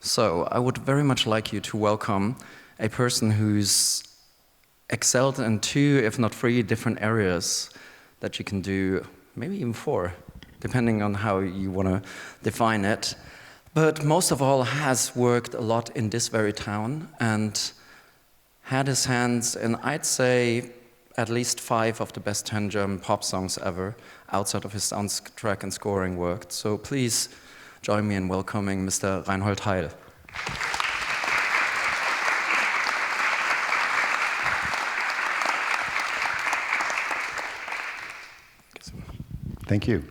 So I would very much like you to welcome a person who's excelled in 2, if not 3, different areas that you can do, maybe even 4, depending on how you want to define it. But most of all has worked a lot in this very town and had his hands in, I'd say, at least 5 of the best 10 German pop songs ever, outside of his soundtrack and scoring work. So please join me in welcoming Mr. Reinhold Heil. Thank you.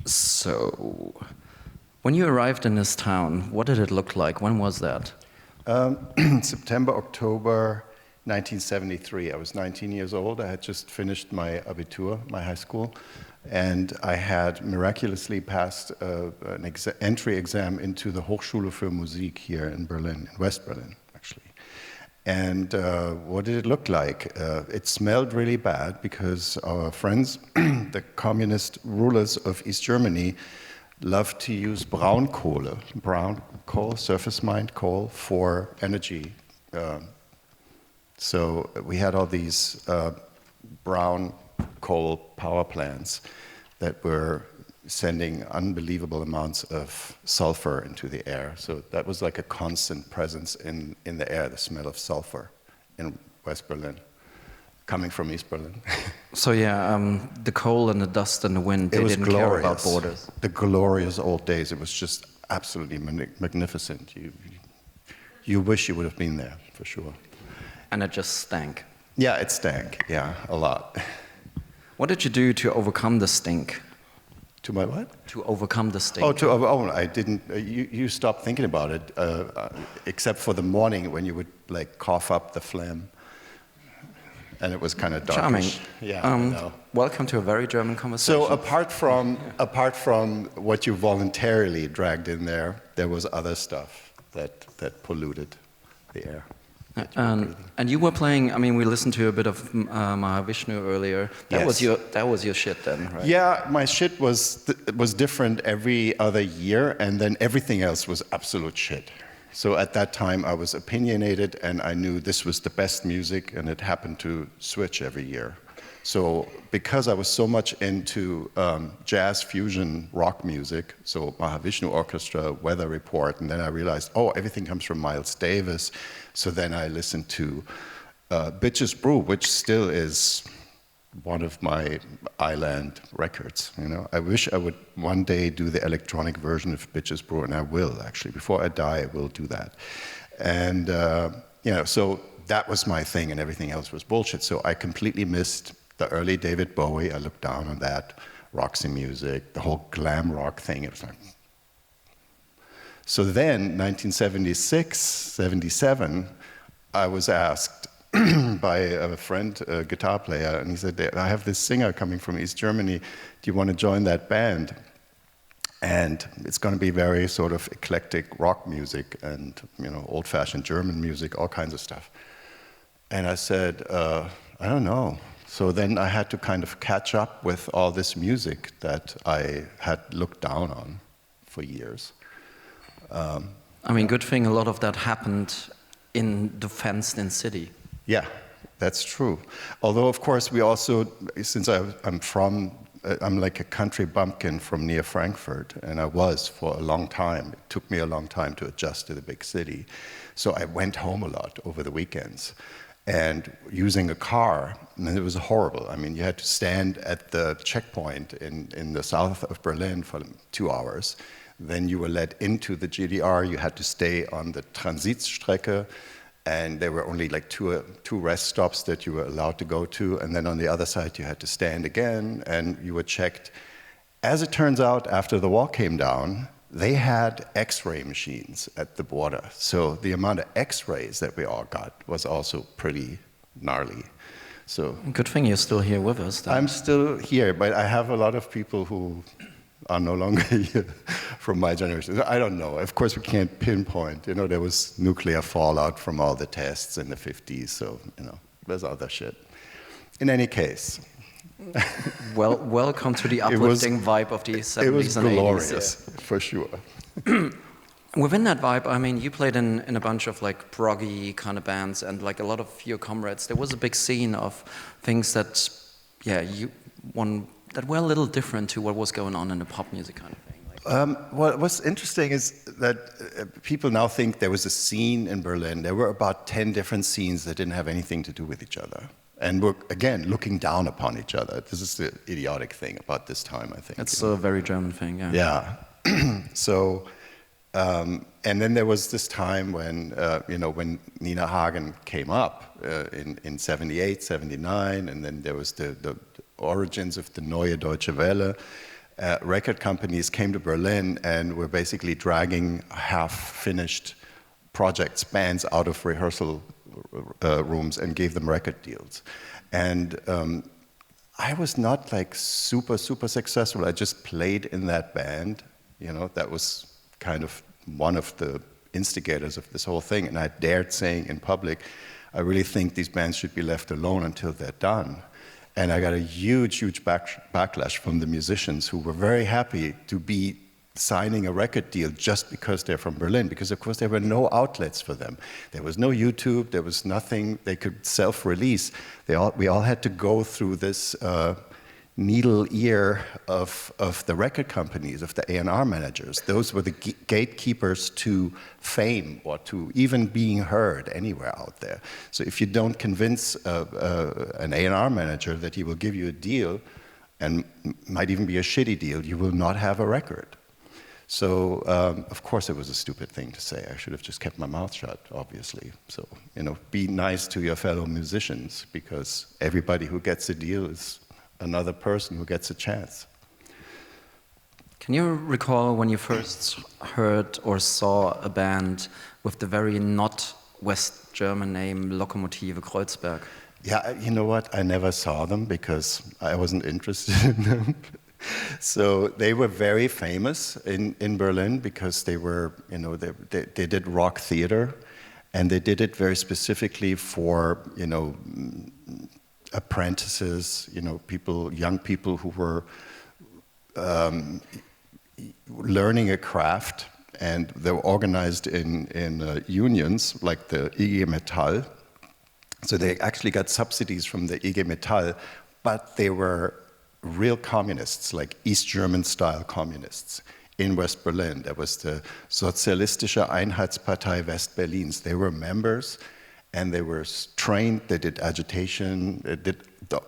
So, when you arrived in this town, what did it look like? When was that? September, October 1973. I was 19 years old. I had just finished my Abitur, my high school, and I had miraculously passed an entry exam into the Hochschule für Musik here in Berlin, in West Berlin, actually. And what did it look like? It smelled really bad because our friends, the communist rulers of East Germany, loved to use brown coal, surface mined coal, for energy. So we had all these brown coal power plants that were sending unbelievable amounts of sulfur into the air. So that was like a constant presence in the air, the smell of sulfur in West Berlin, coming from East Berlin. So yeah, the coal and the dust and the wind, they didn't care about borders. The glorious old days. It was just absolutely magnificent. You wish you would have been there, for sure. And it just stank. Yeah, it stank, yeah, a lot. What did you do to overcome the stink? To my what? To overcome the stink. I didn't, you stopped thinking about it, except for the morning when you would like cough up the phlegm. And it was kind of darkish. Charming. Yeah, welcome to a very German conversation. So apart from what you voluntarily dragged in there was other stuff that polluted the air. And you were playing. I mean, we listened to a bit of Mahavishnu earlier. That was your shit then, right? Yeah, my shit was different every other year, and then everything else was absolute shit. So at that time, I was opinionated, and I knew this was the best music, and it happened to switch every year. So because I was so much into jazz fusion rock music, so Mahavishnu Orchestra, Weather Report, and then I realized, everything comes from Miles Davis. So then I listened to Bitches Brew, which still is one of my island records. You know, I wish I would one day do the electronic version of Bitches Brew, and I will actually. Before I die, I will do that. And so that was my thing, and everything else was bullshit. So I completely missed the early David Bowie. I looked down on that, Roxy Music, the whole glam rock thing. It was like. So then, 1976, 77, I was asked by a friend, a guitar player, and he said, I have this singer coming from East Germany, do you want to join that band? And it's going to be very sort of eclectic rock music and, old-fashioned German music, all kinds of stuff. And I said, I don't know. So then I had to kind of catch up with all this music that I had looked down on for years. Good thing a lot of that happened in the fenced-in city. Yeah, that's true. Although, of course, we also, since I'm like a country bumpkin from near Frankfurt, and I was for a long time. It took me a long time to adjust to the big city. So I went home a lot over the weekends. And using a car, and it was horrible. I mean, you had to stand at the checkpoint in the south of Berlin for 2 hours. Then you were let into the GDR. You had to stay on the Transitstrecke, and there were only like two rest stops that you were allowed to go to. And then on the other side, you had to stand again, and you were checked. As it turns out, after the wall came down, they had X-ray machines at the border. So the amount of X-rays that we all got was also pretty gnarly. So good thing you're still here with us, then. I'm still here, but I have a lot of people who are no longer here from my generation. I don't know. Of course, we can't pinpoint. There was nuclear fallout from all the tests in the 50s, so, there's other shit. In any case. Welcome to the uplifting vibe of the 70s and 80s. It was glorious, for sure. within that vibe, I mean, you played in a bunch of like proggy kind of bands, and like a lot of your comrades, there was a big scene of things that, yeah, that were a little different to what was going on in the pop music kind of thing. Well, what's interesting is that people now think there was a scene in Berlin. There were about 10 different scenes that didn't have anything to do with each other. And we're, again, looking down upon each other. This is the idiotic thing about this time, I think. It's a very German thing, yeah. Yeah. So, and then there was this time when, when Nina Hagen came up in 78, 79, and then there was the origins of the Neue Deutsche Welle. Record companies came to Berlin and were basically dragging half-finished projects, bands out of rehearsal rooms and gave them record deals. And I was not like super successful. I just played in that band. That was kind of one of the instigators of this whole thing. And I dared saying in public, I really think these bands should be left alone until they're done. And I got a huge backlash from the musicians who were very happy to be signing a record deal just because they're from Berlin, because of course there were no outlets for them. There was no YouTube, there was nothing they could self-release. We all had to go through this needle ear of the record companies, of the A&R managers. Those were the gatekeepers to fame or to even being heard anywhere out there. So if you don't convince an A&R manager that he will give you a deal, and might even be a shitty deal, you will not have a record. So, of course it was a stupid thing to say. I should have just kept my mouth shut, obviously. So, be nice to your fellow musicians, because everybody who gets a deal is another person who gets a chance. Can you recall when you first heard or saw a band with the very not West German name Lokomotive Kreuzberg? Yeah, you know what? I never saw them because I wasn't interested in them. So they were very famous in Berlin because they were, they did rock theater, and they did it very specifically for, apprentices, young people who were learning a craft, and they were organized in unions like the IG Metall. So they actually got subsidies from the IG Metall, but they were real communists, like East German style communists in West Berlin. There was the Sozialistische Einheitspartei West-Berlins. They were members, and they were trained, they did agitation, they did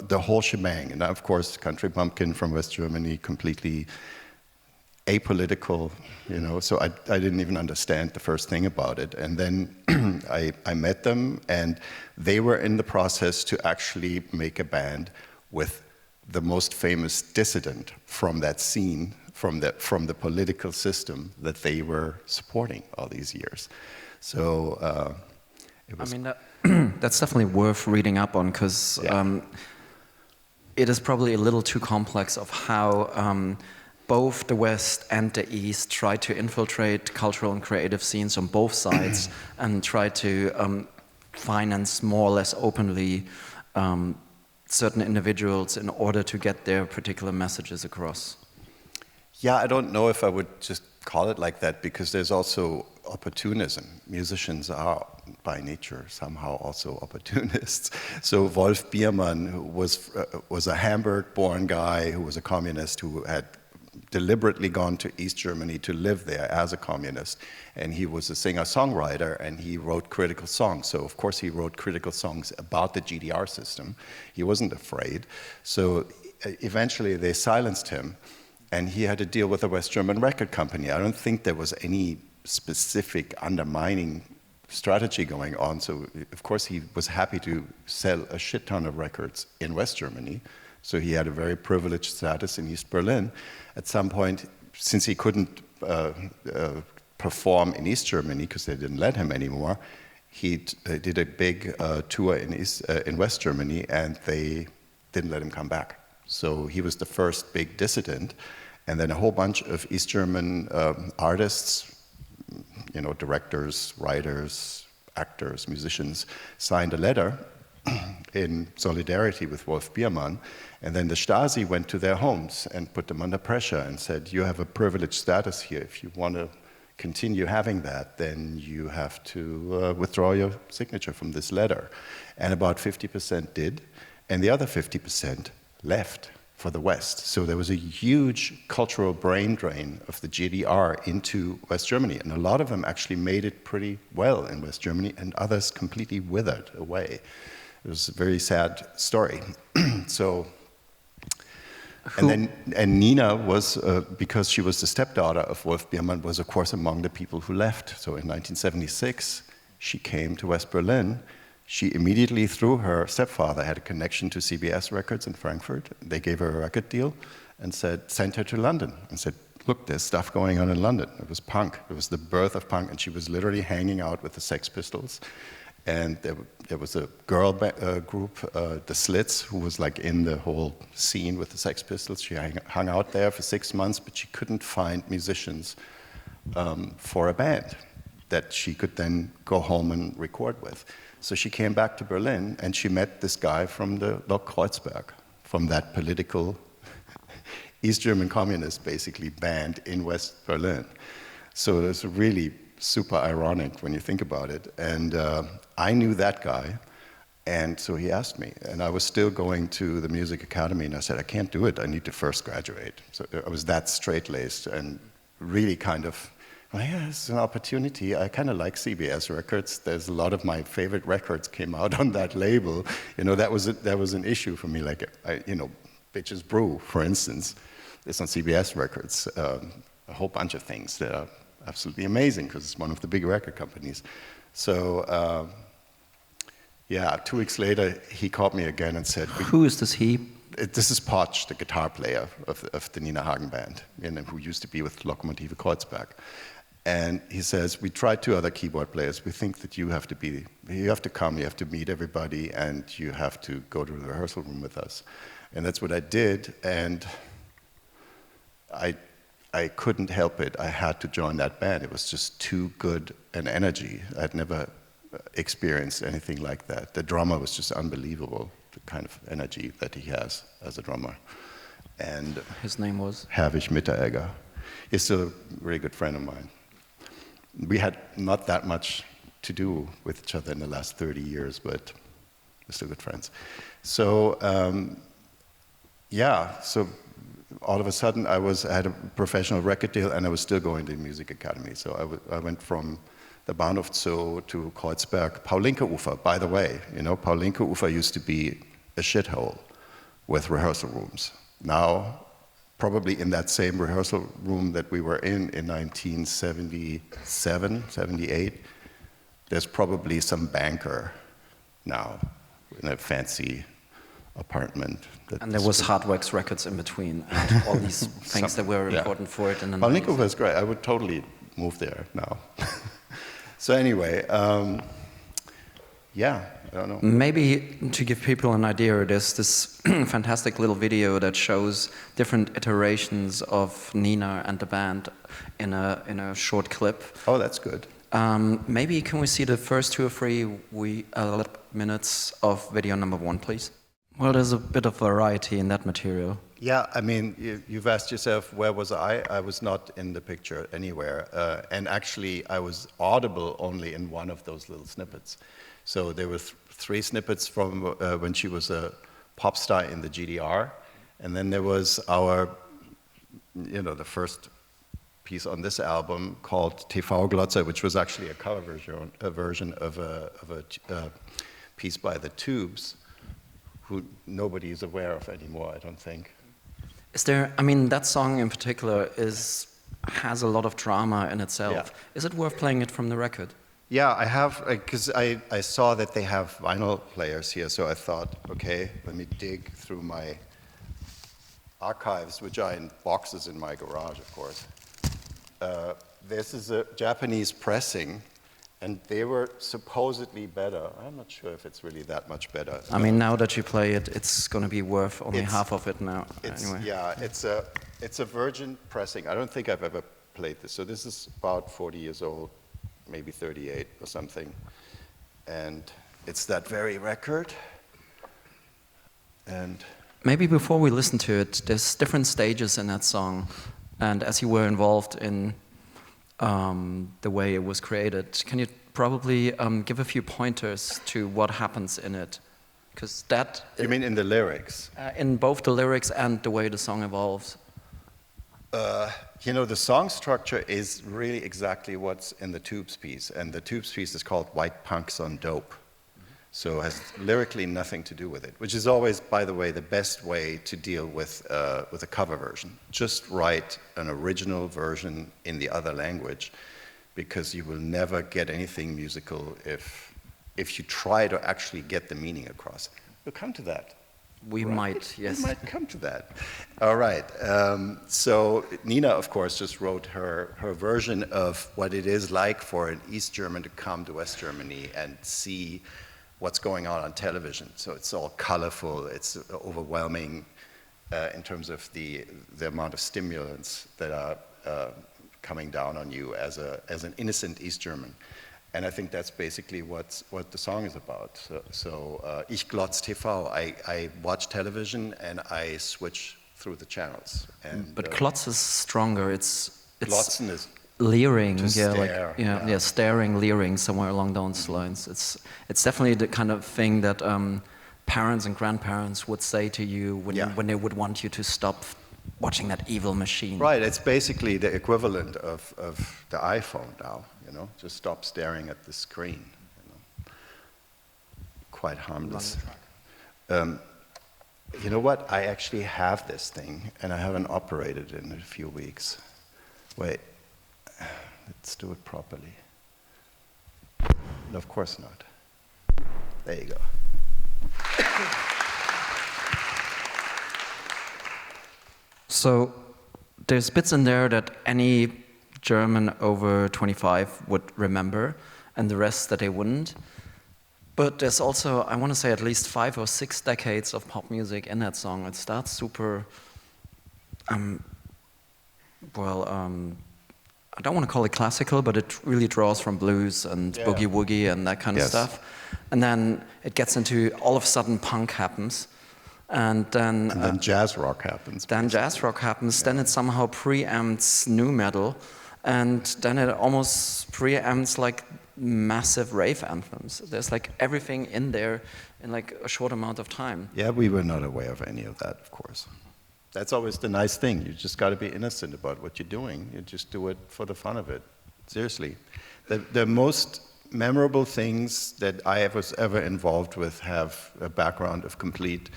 the whole shebang. And of course, Country Bumpkin from West Germany, completely apolitical, so I didn't even understand the first thing about it. And then I met them, and they were in the process to actually make a band with the most famous dissident from that scene, from the political system that they were supporting all these years. So it was... I mean, that's definitely worth reading up on, because it is probably a little too complex of how both the West and the East try to infiltrate cultural and creative scenes on both sides and try to finance more or less openly certain individuals in order to get their particular messages across. Yeah, I don't know if I would just call it like that, because there's also opportunism. Musicians are by nature somehow also opportunists. So Wolf Biermann, who was a Hamburg-born guy who was a communist who had deliberately gone to East Germany to live there as a communist, and he was a singer-songwriter, and he wrote critical songs. So of course he wrote critical songs about the GDR system. He wasn't afraid. So eventually they silenced him, and he had to deal with a West German record company. I don't think there was any specific undermining strategy going on. So of course he was happy to sell a shit ton of records in West Germany. So he had a very privileged status in East Berlin. At some point, since he couldn't perform in East Germany because they didn't let him anymore, he did a big tour in West Germany, and they didn't let him come back. So he was the first big dissident, and then a whole bunch of East German artists, directors, writers, actors, musicians, signed a letter in solidarity with Wolf Biermann, and then the Stasi went to their homes and put them under pressure and said, you have a privileged status here. If you want to continue having that, then you have to withdraw your signature from this letter. And about 50% did, and the other 50% left for the West. So there was a huge cultural brain drain of the GDR into West Germany, and a lot of them actually made it pretty well in West Germany, and others completely withered away. It was a very sad story. And Nina was, because she was the stepdaughter of Wolf Biermann, was of course among the people who left. So in 1976, she came to West Berlin. She immediately, through her stepfather, had a connection to CBS Records in Frankfurt. They gave her a record deal and sent her to London and said, look, there's stuff going on in London. It was punk. It was the birth of punk, and she was literally hanging out with the Sex Pistols. And there was a girl group, the Slits, who was like in the whole scene with the Sex Pistols. She hung out there for 6 months, but she couldn't find musicians for a band that she could then go home and record with. So she came back to Berlin, and she met this guy from the Lok Kreuzberg, from that political East German communist, basically, band in West Berlin. So it's really super ironic when you think about it. And I knew that guy, and so he asked me. And I was still going to the music academy, and I said, I can't do it. I need to first graduate. So I was that straight-laced and really kind of, well, yeah, it's an opportunity. I kind of like CBS Records. There's a lot of my favorite records came out on that label. You know, that was an issue for me. Like, Bitches Brew, for instance, it's on CBS Records. A whole bunch of things that are absolutely amazing because it's one of the big record companies. So, 2 weeks later, he called me again and said, who is this he? This is Potsch, the guitar player of the Nina Hagen band, who used to be with Lokomotive Kreuzberg. And he says, we tried 2 other keyboard players. We think that you have to come, you have to meet everybody, and you have to go to the rehearsal room with us. And that's what I did, and I couldn't help it. I had to join that band. It was just too good an energy. I'd never experienced anything like that. The drummer was just unbelievable, the kind of energy that he has as a drummer. And his name was? Herwig Mitteregger. He's still a really good friend of mine. We had not that much to do with each other in the last 30 years, but we're still good friends. So, so all of a sudden I had a professional record deal, and I was still going to the music academy. So I went from the Bahnhof Zoo to Kreuzberg. Paul-Lincke-Ufer, by the way, Paul-Lincke-Ufer used to be a shithole with rehearsal rooms. Now, probably in that same rehearsal room that we were in 1977, 78, there's probably some banker now in a fancy apartment. And there was Hardwax Records in between, and all these things that were important for it. Paul-Lincke was great. I would totally move there now. So anyway, I don't know. Maybe to give people an idea, there's this fantastic little video that shows different iterations of Nina and the band in a short clip. Oh, that's good. Maybe can we see the first 2 or 3 minutes of video number 1, please? Well, there's a bit of variety in that material. Yeah, I mean, you've asked yourself, where was I? I was not in the picture anywhere. And actually, I was audible only in one of those little snippets. So there were 3 snippets from when she was a pop star in the GDR. And then there was our, the first piece on this album called TV Glotze, which was actually a cover version of a piece by the Tubes, who nobody is aware of anymore, I don't think. Is there, I mean, that song in particular has a lot of drama in itself. Yeah. Is it worth playing it from the record? Yeah, I have, because I saw that they have vinyl players here, so I thought, okay, let me dig through my archives, which are in boxes in my garage, of course. This is a Japanese pressing, and they were supposedly better. I'm not sure if it's really that much better. I mean, now that you play it, it's going to be worth only half of it now. Anyway. Yeah, it's a virgin pressing. I don't think I've ever played this. So this is about 40 years old, maybe 38 or something. And it's that very record. And maybe before we listen to it, there's different stages in that song. And as you were involved in the way it was created. Can you probably give a few pointers to what happens in it? Because that... You mean in the lyrics? In both the lyrics and the way the song evolves. You know, the song structure is really exactly what's in the Tubes piece, and the Tubes piece is called White Punks on Dope. So it has lyrically nothing to do with it, which is always, by the way, the best way to deal with a cover version. Just write an original version in the other language, because you will never get anything musical if you try to actually get the meaning across. We'll come to that. We might, yes. We might come to that. All right. So Nina, of course, just wrote her version of what it is like for an East German to come to West Germany and see what's going on television. So it's all colorful, it's overwhelming in terms of the amount of stimulants that are coming down on you as an innocent East German. And I think that's basically what the song is about. So ich glotz TV, I watch television and I switch through the channels. And, but glotz is stronger. It's glotzen is leering, to stare, yeah, staring, leering, somewhere along those lines. It's definitely the kind of thing that parents and grandparents would say to you when they would want you to stop watching that evil machine. Right, it's basically the equivalent of the iPhone now, you know, just stop staring at the screen, you know. Quite harmless. You know what, I actually have this thing and I haven't operated it in a few weeks. Wait, let's do it properly. No, of course not. There you go. So there's bits in there that any German over 25 would remember, and the rest that they wouldn't. But there's also, I want to say, at least 5 or 6 decades of pop music in that song. It starts super, I don't want to call it classical, but it really draws from blues and boogie woogie and that kind of stuff. And then it gets into, all of a sudden, punk happens. And then jazz rock happens. Then jazz rock happens. Then it somehow preempts nu metal, and then it almost preempts like massive rave anthems. There's like everything in there in like a short amount of time. Yeah, we were not aware of any of that, of course. That's always the nice thing. You just got to be innocent about what you're doing. You just do it for the fun of it. Seriously, the most memorable things that I was ever involved with have a background of complete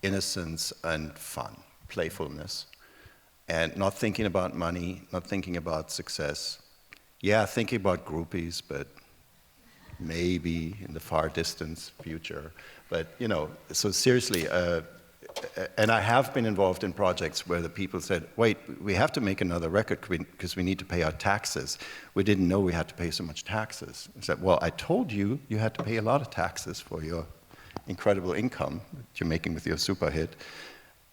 innocence and fun, playfulness, and not thinking about money, not thinking about success. Yeah, thinking about groupies, but maybe in the far distant future. But, you know, so seriously, and I have been involved in projects where the people said, wait, we have to make another record because we need to pay our taxes. We didn't know we had to pay so much taxes. I said, well, I told you you had to pay a lot of taxes for your incredible income that you're making with your super hit.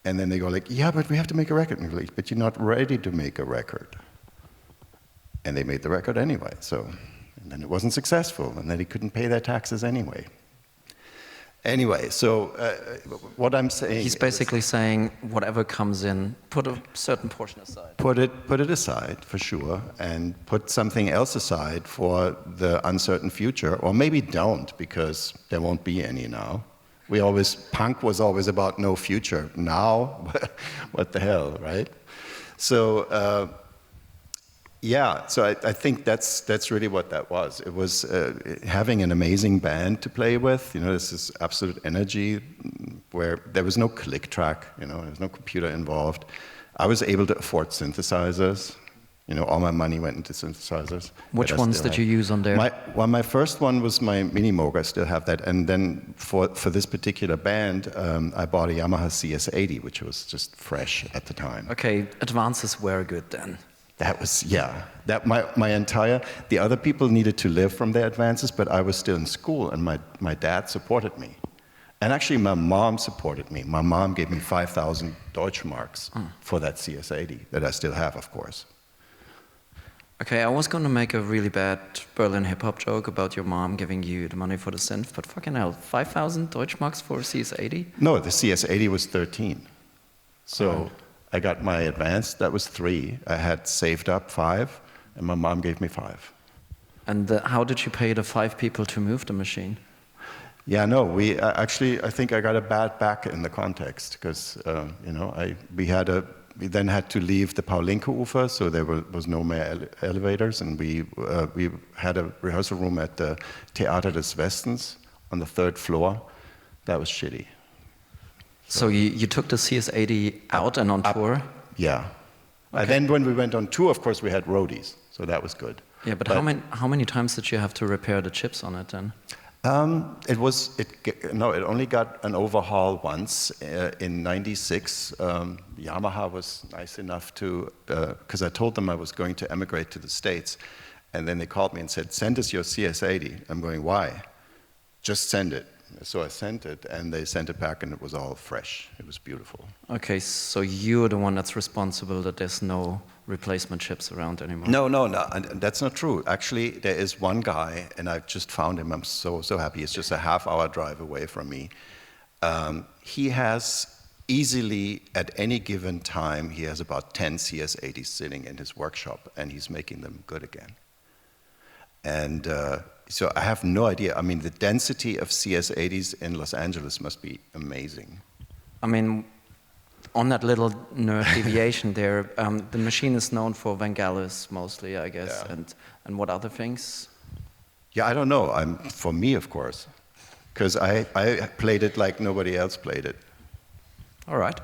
And then they go like, yeah, but we have to make a record. And we're like, but you're not ready to make a record. And they made the record anyway. So, and then it wasn't successful, and then they couldn't pay their taxes anyway. Anyway, so what I'm saying, he's basically saying whatever comes in, put a certain portion aside. Put it aside for sure, and put something else aside for the uncertain future, or maybe don't, because there won't be any now. Punk was always about no future. Now, what the hell, right? So. Yeah, so I think that's really what that was. It was having an amazing band to play with. You know, this is absolute energy where there was no click track. You know, there was no computer involved. I was able to afford synthesizers. You know, all my money went into synthesizers. Which ones did you use on there? My first one was my Mini Moog. I still have that. And then for this particular band, I bought a Yamaha CS80, which was just fresh at the time. Okay, advances were good then. That was, yeah. The other people needed to live from their advances, but I was still in school, and my dad supported me. And actually, my mom supported me. My mom gave me 5,000 Deutschmarks for that CS80 that I still have, of course. Okay, I was going to make a really bad Berlin hip-hop joke about your mom giving you the money for the synth, but fucking hell, 5,000 Deutschmarks for a CS80? No, the CS80 was 13. So I got my advance, that was 3. I had saved up 5, and my mom gave me 5. And how did you pay the 5 people to move the machine? Yeah, no, we actually, I think I got a bad back in the context, because, you know, we then had to leave the Paulinke-Ufer, so there was no more elevators, and we had a rehearsal room at the Theater des Westens on the 3rd floor. That was shitty. So you took the CS80 out and on tour? Yeah. Okay. And then when we went on tour, of course, we had roadies, so that was good. Yeah, but how many times did you have to repair the chips on it then? It only got an overhaul once in '96. Yamaha was nice enough to, because I told them I was going to emigrate to the States, and then they called me and said, "Send us your CS80." I'm going, "Why?" "Just send it." So I sent it, and they sent it back, and it was all fresh. It was beautiful. Okay, so you're the one that's responsible that there's no replacement chips around anymore. No, and that's not true. Actually, there is one guy, and I've just found him. I'm so happy. It's just a half-hour drive away from me. He has easily, at any given time, he has about 10 CS80s sitting in his workshop, and he's making them good again. And so I have no idea. I mean, the density of CS80s in Los Angeles must be amazing. I mean, on that little nerd deviation there, the machine is known for Vangelis mostly, I guess, Yeah. and what other things? Yeah, I don't know. For me, of course, because I played it like nobody else played it. All right.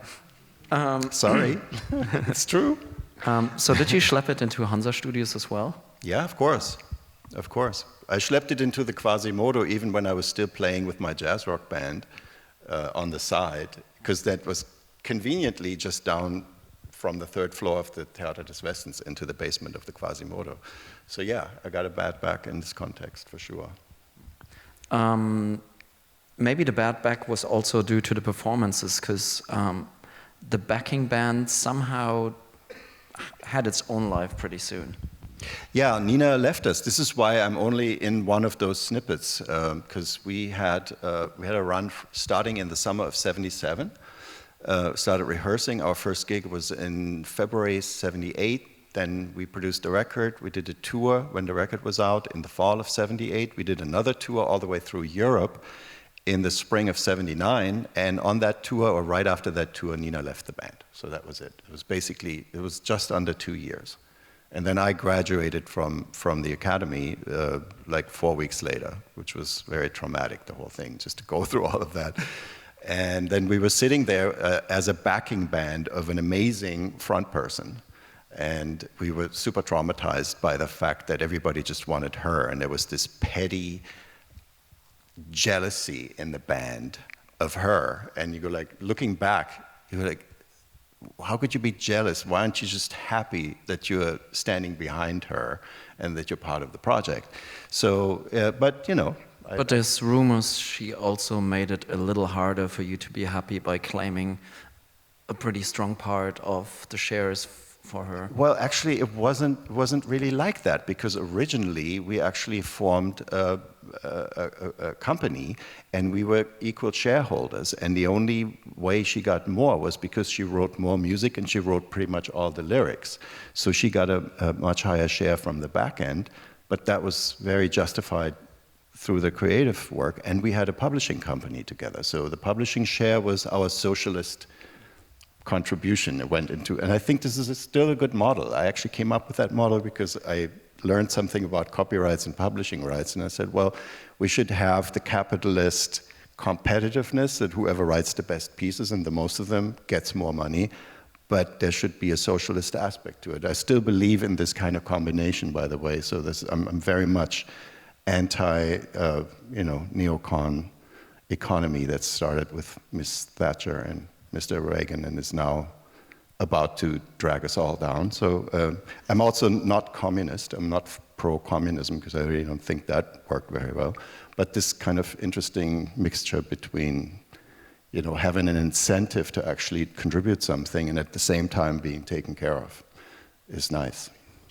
Sorry, it's true. So did you schlep it into Hansa Studios as well? Yeah, of course. Of course. I schlepped it into the Quasimodo even when I was still playing with my jazz rock band on the side, because that was conveniently just down from the 3rd floor of the Theater des Westens into the basement of the Quasimodo. So yeah, I got a bad back in this context for sure. Maybe the bad back was also due to the performances, because the backing band somehow had its own life pretty soon. Yeah, Nina left us. This is why I'm only in one of those snippets, because we had a run starting in the summer of '77. Started rehearsing. Our first gig was in February '78. Then we produced a record. We did a tour when the record was out in the fall of '78. We did another tour all the way through Europe in the spring of '79. And on that tour, or right after that tour, Nina left the band. So that was it. It was just under 2 years. And then I graduated from the academy like 4 weeks later, which was very traumatic, the whole thing, just to go through all of that. And then we were sitting there as a backing band of an amazing front person. And we were super traumatized by the fact that everybody just wanted her. And there was this petty jealousy in the band of her. And you go like, looking back, you go like, how could you be jealous? Why aren't you just happy that you're standing behind her and that you're part of the project? So, but you know. But there's rumors she also made it a little harder for you to be happy by claiming a pretty strong part of the shares for her. Well, actually, it wasn't really like that, because originally we actually formed a company and we were equal shareholders, and the only way she got more was because she wrote more music and she wrote pretty much all the lyrics. So she got a much higher share from the back end, but that was very justified through the creative work, and we had a publishing company together. So the publishing share was our socialist contribution it went into, and I think this is still a good model. I actually came up with that model because I learned something about copyrights and publishing rights, and I said, well, we should have the capitalist competitiveness that whoever writes the best pieces, and the most of them, gets more money, but there should be a socialist aspect to it. I still believe in this kind of combination, by the way, so I'm very much anti, neocon economy that started with Miss Thatcher and Mr. Reagan and is now about to drag us all down. So I'm also not communist. I'm not pro-communism, because I really don't think that worked very well. But this kind of interesting mixture between, having an incentive to actually contribute something and at the same time being taken care of is nice.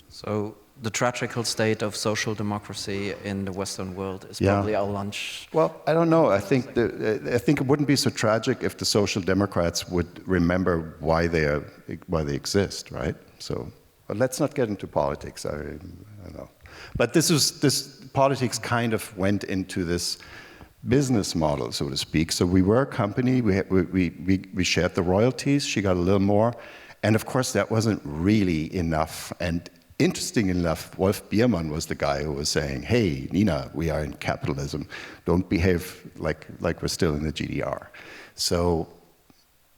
So the tragical state of social democracy in the Western world is probably our lunch. Well, I don't know. I think it wouldn't be so tragic if the Social Democrats would remember why they exist, right? So But let's not get into politics. I don't know. But this politics kind of went into this business model, so to speak. So we were a company. We shared the royalties. She got a little more, and of course that wasn't really enough. And interesting enough, Wolf Biermann was the guy who was saying, "Hey, Nina, we are in capitalism. Don't behave like we're still in the GDR." So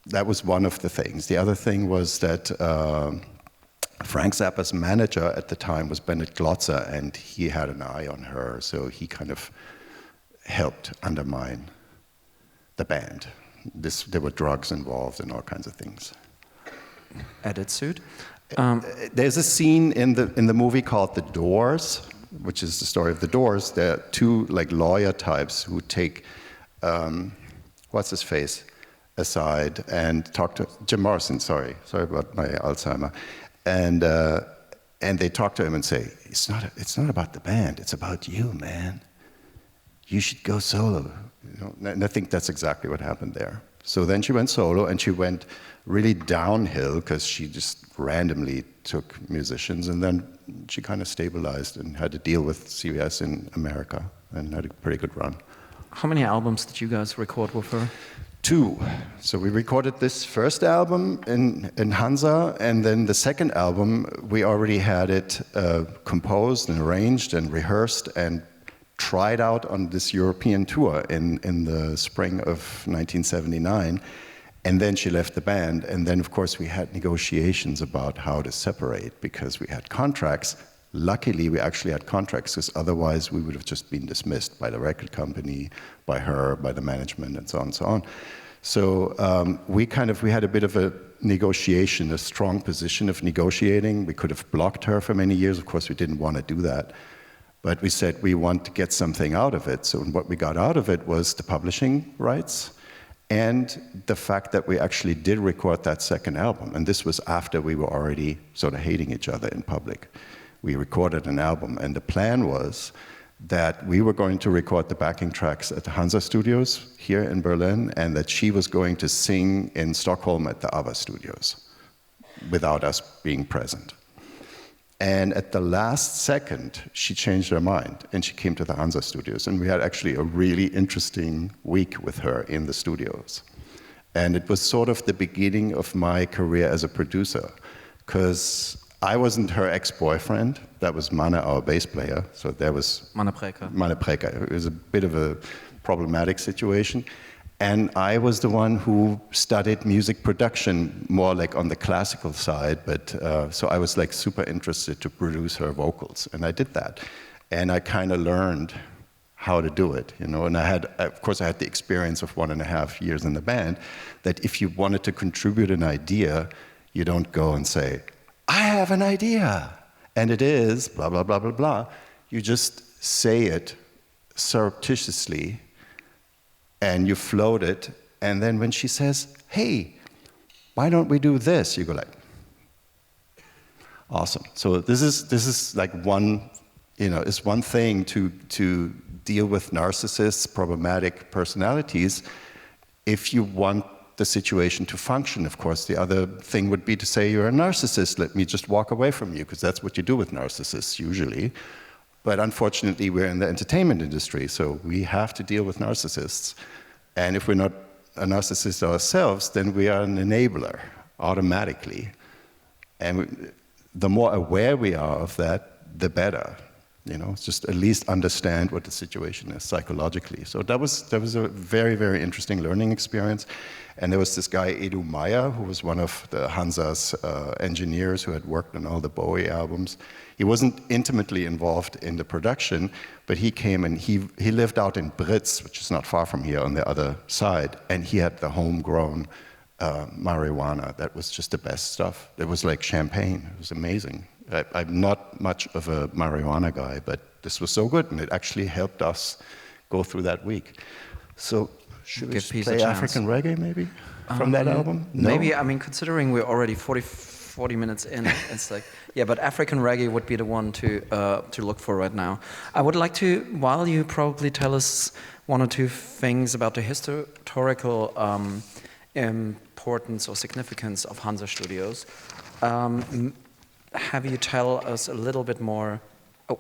that was one of the things. The other thing was that Frank Zappa's manager at the time was Bennett Glotzer, and he had an eye on her, so he kind of helped undermine the band. There were drugs involved and all kinds of things. Attitude. There's a scene in the movie called The Doors, which is the story of the Doors. There are two like lawyer types who take what's his face aside and talk to Jim Morrison. Sorry about my Alzheimer, and they talk to him and say, it's not about the band, it's about you, man. You should go solo. You know? And I think that's exactly what happened there. So then she went solo, and she went really downhill because she just randomly took musicians, and then she kind of stabilized and had to deal with CBS in America and had a pretty good run. How many albums did you guys record with her? 2. So we recorded this first album in Hansa, and then the second album, we already had it composed and arranged and rehearsed and tried out on this European tour in the spring of 1979. And then she left the band, and then of course we had negotiations about how to separate because we had contracts. Luckily, we actually had contracts, because otherwise we would have just been dismissed by the record company, by her, by the management, and so on and so on. So we had a bit of a negotiation, a strong position of negotiating. We could have blocked her for many years. Of course, we didn't want to do that. But we said we want to get something out of it. So what we got out of it was the publishing rights and the fact that we actually did record that second album. And this was after we were already sort of hating each other in public. We recorded an album, and the plan was that we were going to record the backing tracks at the Hansa Studios here in Berlin, and that she was going to sing in Stockholm at the ABBA Studios without us being present. And at the last second, she changed her mind, and she came to the Hansa Studios, and we had actually a really interesting week with her in the studios. And it was sort of the beginning of my career as a producer, because I wasn't her ex-boyfriend. That was Mane, our bass player. So there was Mane Preker. Mane Preker. It was a bit of a problematic situation. And I was the one who studied music production, more like on the classical side. But so I was like super interested to produce her vocals, and I did that. And I kind of learned how to do it, you know. And of course, I had the experience of 1.5 years in the band. That if you wanted to contribute an idea, you don't go and say, I have an idea, and it is blah, blah, blah, blah, blah. You just say it surreptitiously, and you float it, and then when she says, hey, why don't we do this? You go like, awesome. So this is like one, you know, it's one thing to deal with narcissists, problematic personalities, if you want the situation to function. Of course, the other thing would be to say, you're a narcissist, let me just walk away from you, because that's what you do with narcissists usually. But unfortunately, we're in the entertainment industry, so we have to deal with narcissists. And if we're not a narcissist ourselves, then we are an enabler automatically. And the more aware we are of that, the better. You know, just at least understand what the situation is psychologically. So that was a very, very interesting learning experience. And there was this guy, Edu Meyer, who was one of the Hansa's engineers who had worked on all the Bowie albums. He wasn't intimately involved in the production, but he came and he lived out in Britz, which is not far from here on the other side, and he had the homegrown marijuana. That was just the best stuff. It was like champagne. It was amazing. I'm not much of a marijuana guy, but this was so good, and it actually helped us go through that week. So should we play African reggae maybe from that album? No? Maybe, I mean, considering we're already 40 minutes in, it's like, yeah, but African reggae would be the one to look for right now. I would like to, while you probably tell us one or two things about the historical importance or significance of Hansa Studios, have you tell us a little bit more? Oh,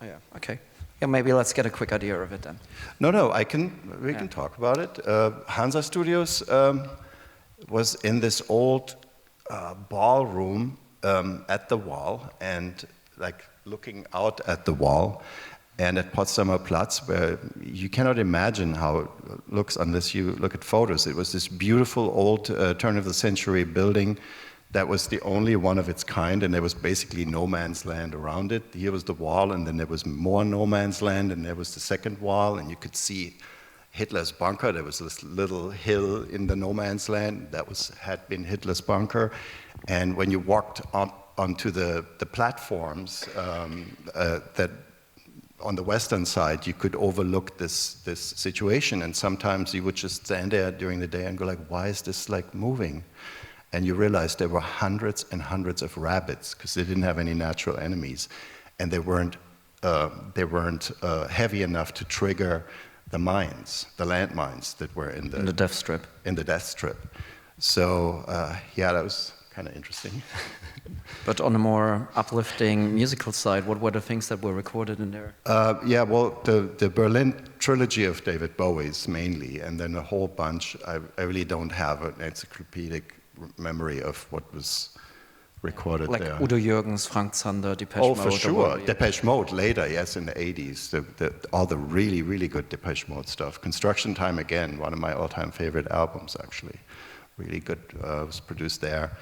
yeah, okay. Yeah, maybe let's get a quick idea of it then. No, we can talk about it. Hansa Studios was in this old ballroom at the wall, and like looking out at the wall, and at Potsdamer Platz, where you cannot imagine how it looks unless you look at photos. It was this beautiful old turn-of-the-century building that was the only one of its kind, and there was basically no man's land around it. Here was the wall, and then there was more no man's land, and there was the second wall, and you could see Hitler's bunker. There was this little hill in the no man's land that had been Hitler's bunker. And when you walked onto the platforms that on the western side, you could overlook this situation, and sometimes you would just stand there during the day and go like, why is this like moving? And you realize there were hundreds and hundreds of rabbits because they didn't have any natural enemies, and they weren't heavy enough to trigger the mines, the landmines that were in the death strip. In the death strip. So yeah, that was kind of interesting. But on a more uplifting musical side, what were the things that were recorded in there? Yeah, well, the Berlin trilogy of David Bowie's mainly, and then a whole bunch. I really don't have an encyclopedic memory of what was recorded like there. Udo Jürgens, Frank Zander, Depeche Mode. Oh, for sure. Depeche Mode later, yes, in the 80s. All the really, really good Depeche Mode stuff. Construction Time Again, one of my all-time favorite albums, actually. Really good, was produced there.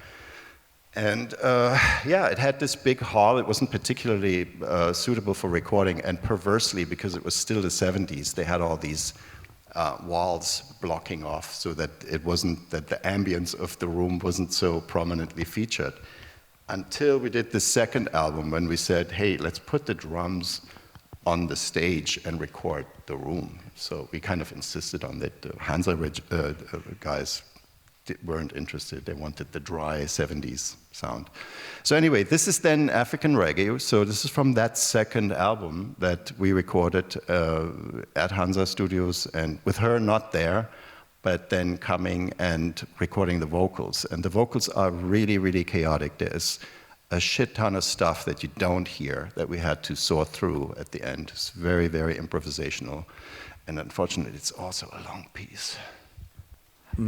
And yeah, it had this big hall. It wasn't particularly suitable for recording, and perversely, because it was still the 70s, they had all these walls blocking off so that it wasn't, that the ambience of the room wasn't so prominently featured. Until we did the second album, when we said, hey, let's put the drums on the stage and record the room. So we kind of insisted on that. The Hansa guys weren't interested. They wanted the dry 70s sound. So anyway, this is then African Reggae. So this is from that second album that we recorded at Hansa Studios, and with her not there, but then coming and recording the vocals. And the vocals are really, really chaotic. There's a shit ton of stuff that you don't hear that we had to sort through at the end. It's very, very improvisational. And unfortunately, it's also a long piece.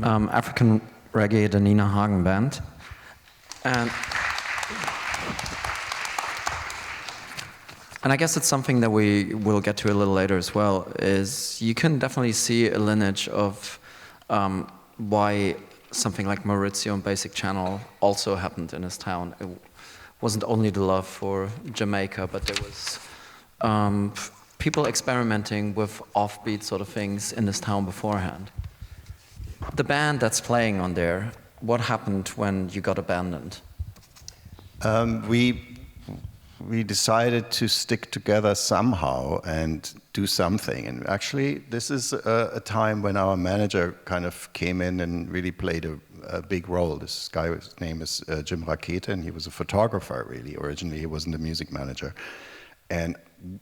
African Reggae, the Nina Hagen band. And I guess it's something that we will get to a little later as well, is you can definitely see a lineage of why something like Maurizio and Basic Channel also happened in his town. It wasn't only the love for Jamaica, but there was people experimenting with offbeat sort of things in this town beforehand. The band that's playing on there, what happened when you got abandoned? We decided to stick together somehow and do something. And actually, this is a time when our manager kind of came in and really played a big role. This guy's name is Jim Rakete, and he was a photographer, really. Originally, he wasn't a music manager. And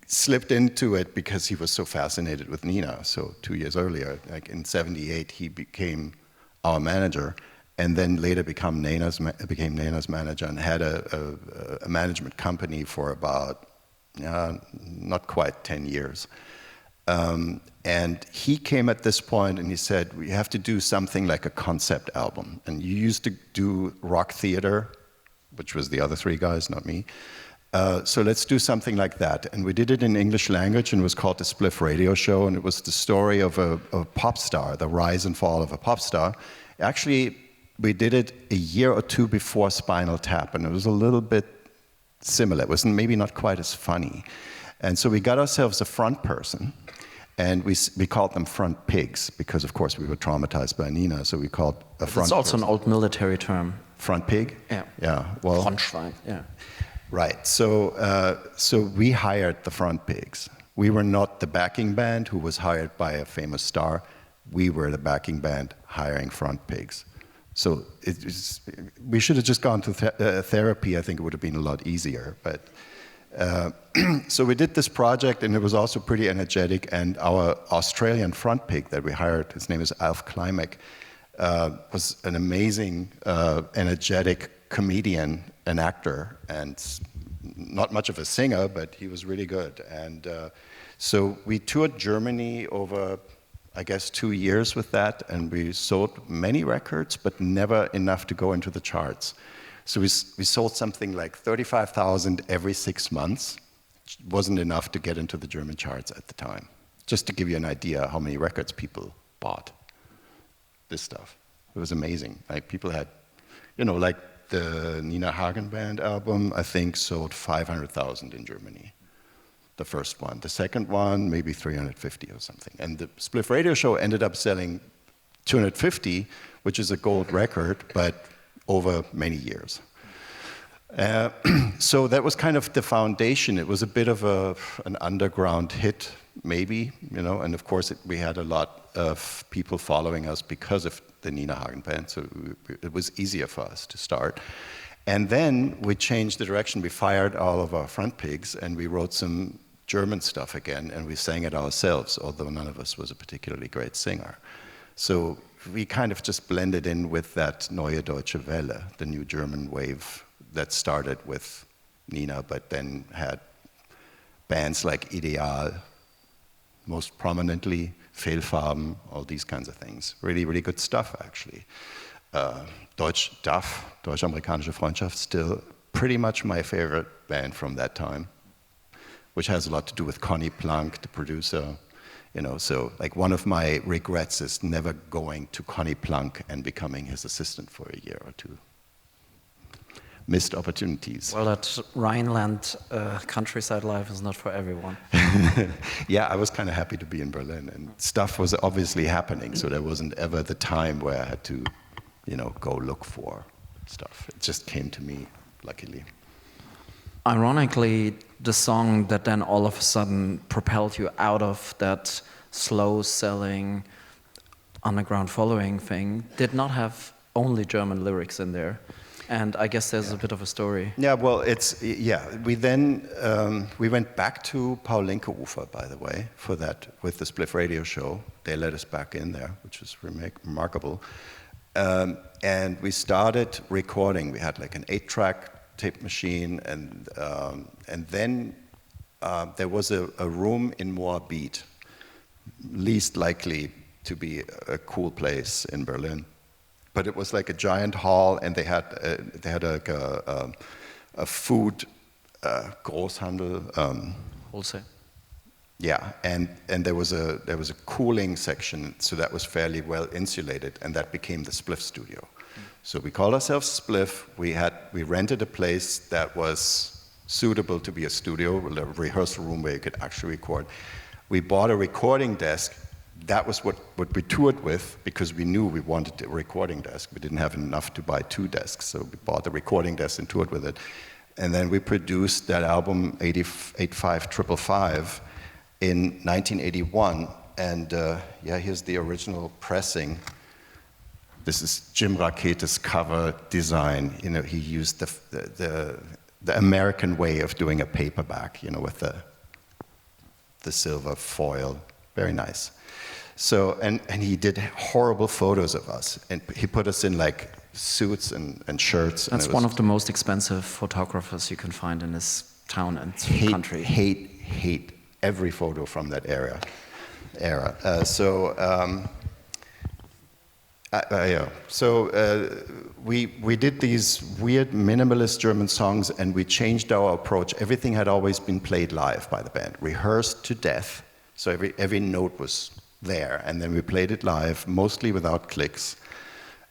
slipped into it because he was so fascinated with Nina. So 2 years earlier, like in '78, he became our manager, and then later became Nena's manager, and had a management company for about not quite 10 years. And he came at this point and he said, we have to do something like a concept album. And you used to do rock theater, which was the other three guys, not me. So let's do something like that. And we did it in English language, and it was called the Spliff Radio Show, and it was the story of a pop star, the rise and fall of a pop star. Actually, we did it a year or two before Spinal Tap, and it was a little bit similar. It was maybe not quite as funny. And so we got ourselves a front person, and we called them front pigs, because of course we were traumatized by Nina, so we called a front It's also person. an old military term. Front pig? Yeah. Yeah, well... Frontschwein, yeah. Right, so we hired the front pigs. We were not the backing band who was hired by a famous star. We were the backing band hiring front pigs. So we should have just gone to therapy. I think it would have been a lot easier. But so we did this project, and it was also pretty energetic. And our Australian front pig that we hired, his name is Klimek, was an amazing, energetic comedian, an actor, and not much of a singer, but he was really good. And so we toured Germany over, I guess, 2 years with that, and we sold many records, but never enough to go into the charts. So we sold something like 35,000 every 6 months. It wasn't enough to get into the German charts at the time. Just to give you an idea how many records people bought this stuff. It was amazing. Like people had, you know, like the Nina Hagen band album, I think sold 500,000 in Germany. The first one. The second one, maybe 350 or something. And the Spliff radio show ended up selling 250, which is a gold record, but over many years. So that was kind of the foundation. It was a bit of an underground hit, maybe, you know, and of course we had a lot of people following us because of the Nina Hagen band, so it was easier for us to start. And then we changed the direction. We fired all of our front pigs and we wrote some German stuff again, and we sang it ourselves, although none of us was a particularly great singer. So we kind of just blended in with that Neue Deutsche Welle, the new German wave that started with Nina, but then had bands like Ideal, most prominently, Fehlfarben, all these kinds of things. Really, really good stuff, actually. Deutsch-Amerikanische Freundschaft, still pretty much my favorite band from that time, which has a lot to do with Conny Plank, the producer. You know, so like one of my regrets is never going to Conny Plank and becoming his assistant for a year or two. Missed opportunities. Well, that Rhineland countryside life is not for everyone. Yeah, I was kind of happy to be in Berlin, and stuff was obviously happening, so there wasn't ever the time where I had to, you know, go look for stuff. It just came to me, luckily. Ironically, the song that then all of a sudden propelled you out of that slow-selling, underground following thing did not have only German lyrics in there. And I guess there's a bit of a story. Yeah, well, we then, we went back to Paul Linke-Ufer, by the way, for that, with the Spliff radio show. They let us back in there, which was remarkable. And we started recording. We had like an 8-track tape machine, and then there was a room in Moabit, least likely to be a cool place in Berlin. But it was like a giant hall, and they had like a food Großhandel. Wholesale. Yeah, and there was a cooling section, so that was fairly well insulated, and that became the Spliff studio. So we called ourselves Spliff. We rented a place that was suitable to be a studio, a rehearsal room where you could actually record. We bought a recording desk. That was what we toured with, because we knew we wanted a recording desk. We didn't have enough to buy 2 desks, so we bought the recording desk and toured with it. And then we produced that album, 85-555, in 1981. And yeah, here's the original pressing. This is Jim Rakete's cover design. You know, he used the American way of doing a paperback, you know, with the silver foil. Very nice. So, and he did horrible photos of us, and he put us in like suits and shirts. That's one of the most expensive photographers you can find in this town and country. Hate every photo from that era. We did these weird minimalist German songs, and we changed our approach. Everything had always been played live by the band, rehearsed to death. So every note was there, and then we played it live, mostly without clicks.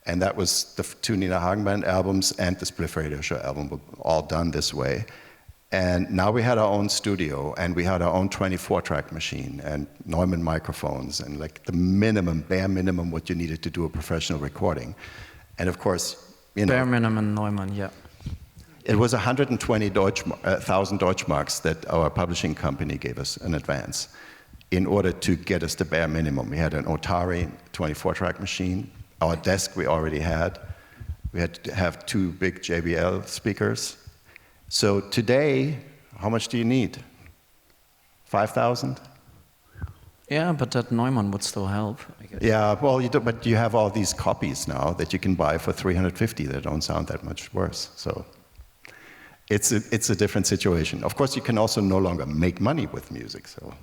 And that was the 2 Nina Hagen band albums and the Spliff radio show album were all done this way. And now we had our own studio, and we had our own 24-track machine and Neumann microphones, and like the bare minimum what you needed to do a professional recording. And of course, you know, bare minimum Neumann, yeah. It was 120,000 Deutschmarks that our publishing company gave us in advance in order to get us the bare minimum. We had an Otari 24-track machine. Our desk we already had. We had to have 2 big JBL speakers. So today, how much do you need? 5,000? Yeah, but that Neumann would still help, I guess. Yeah, well, but you have all these copies now that you can buy for 350 that don't sound that much worse. So it's a different situation. Of course, you can also no longer make money with music, so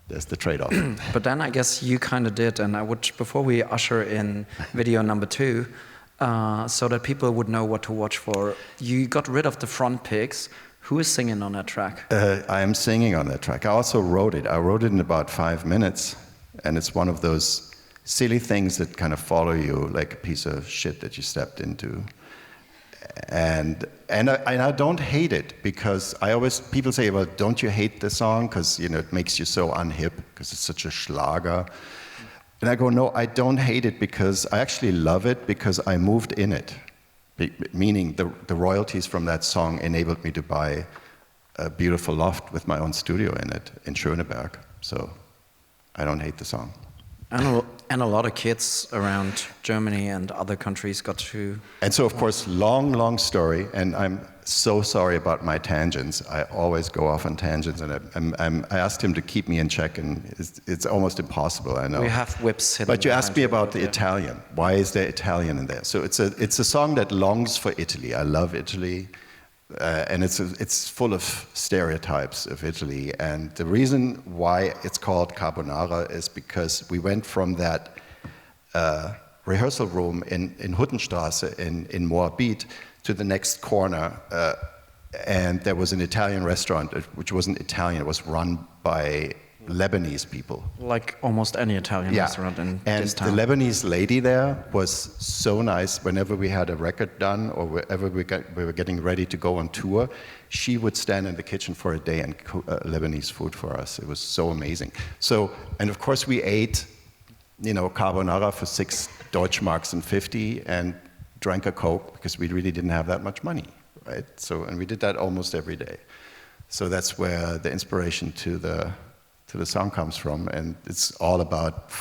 there's the trade-off. But then I guess you kind of did, and I would, before we usher in video number 2, so that people would know what to watch for, you got rid of the front picks. Who is singing on that track? I am singing on that track. I also wrote it. I wrote it in about 5 minutes, and it's one of those silly things that kind of follow you like a piece of shit that you stepped into. And I don't hate it, because people say, well, don't you hate the song because it makes you so unhip because it's such a Schlager. And I go, no, I don't hate it because I actually love it because I moved in it. Meaning the royalties from that song enabled me to buy a beautiful loft with my own studio in it in Schöneberg. So I don't hate the song. And a lot of kids around Germany and other countries got to... And so, of course, long story, and I'm so sorry about my tangents. I always go off on tangents, and I asked him to keep me in check, and it's almost impossible, I know. We have whips hidden. But you asked me about the Italian. Why is there Italian in there? So it's a song that longs for Italy. I love Italy. And it's full of stereotypes of Italy, and the reason why it's called Carbonara is because we went from that rehearsal room in Huttenstrasse in Moabit to the next corner, and there was an Italian restaurant, which wasn't Italian, it was run by Lebanese people. Like almost any Italian restaurant in this town. And the Lebanese lady there was so nice. Whenever we had a record done or wherever we were getting ready to go on tour, she would stand in the kitchen for a day and cook Lebanese food for us. It was so amazing. So, and of course we ate, carbonara for 6 Deutschmarks and 50 and drank a Coke because we really didn't have that much money, right? So, and we did that almost every day. So that's where the inspiration to the song comes from, and it's all about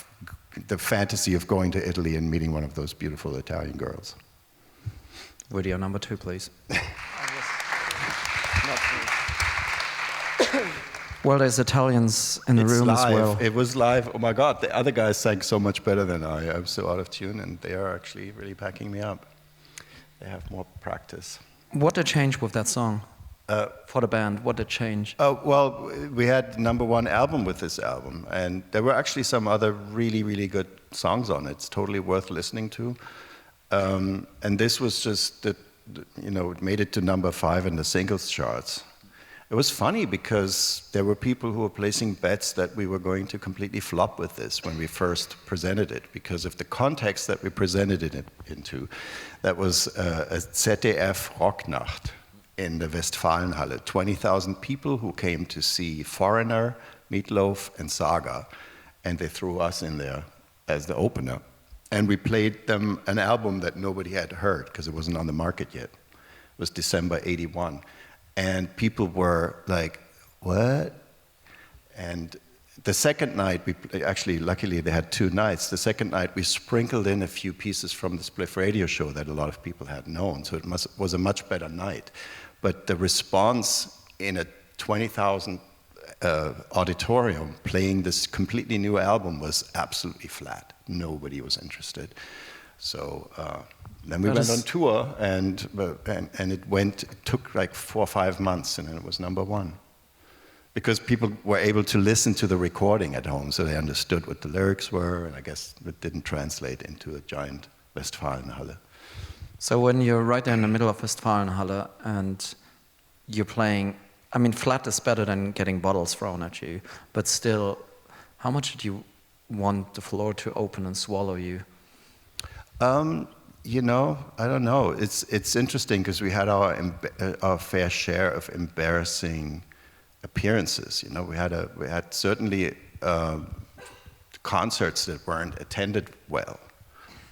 the fantasy of going to Italy and meeting one of those beautiful Italian girls. Video number 2, please. Well, there's Italians in the room live. as well. It was live. Oh my God, the other guys sang so much better than I. I'm so out of tune, and they are actually really backing me up. They have more practice. What did change with that song? For the band, what did change? Well, we had #1 album with this album, and there were actually some other really, really good songs on it. It's totally worth listening to. And this was just, it made it to #5 in the singles charts. It was funny because there were people who were placing bets that we were going to completely flop with this when we first presented it, because of the context that we presented it into. That was a ZDF Rocknacht in the Westfalenhalle, 20,000 people who came to see Foreigner, Meatloaf, and Saga, and they threw us in there as the opener. And we played them an album that nobody had heard because it wasn't on the market yet. It was December '81. And people were like, what? And the second night, actually, luckily they had 2 nights. The second night, we sprinkled in a few pieces from the Spliff radio show that a lot of people had known, so it was a much better night. But the response in a 20,000 auditorium playing this completely new album was absolutely flat. Nobody was interested. So then we went on tour, and it took like 4 or 5 months, and then it was #1. Because people were able to listen to the recording at home, so they understood what the lyrics were, and I guess it didn't translate into a giant Westfalenhalle. So when you're right there in the middle of Westfalenhalle and you're playing, I mean, flat is better than getting bottles thrown at you, but still, how much did you want the floor to open and swallow you? I don't know. It's interesting because we had our fair share of embarrassing appearances. We had certainly concerts that weren't attended well,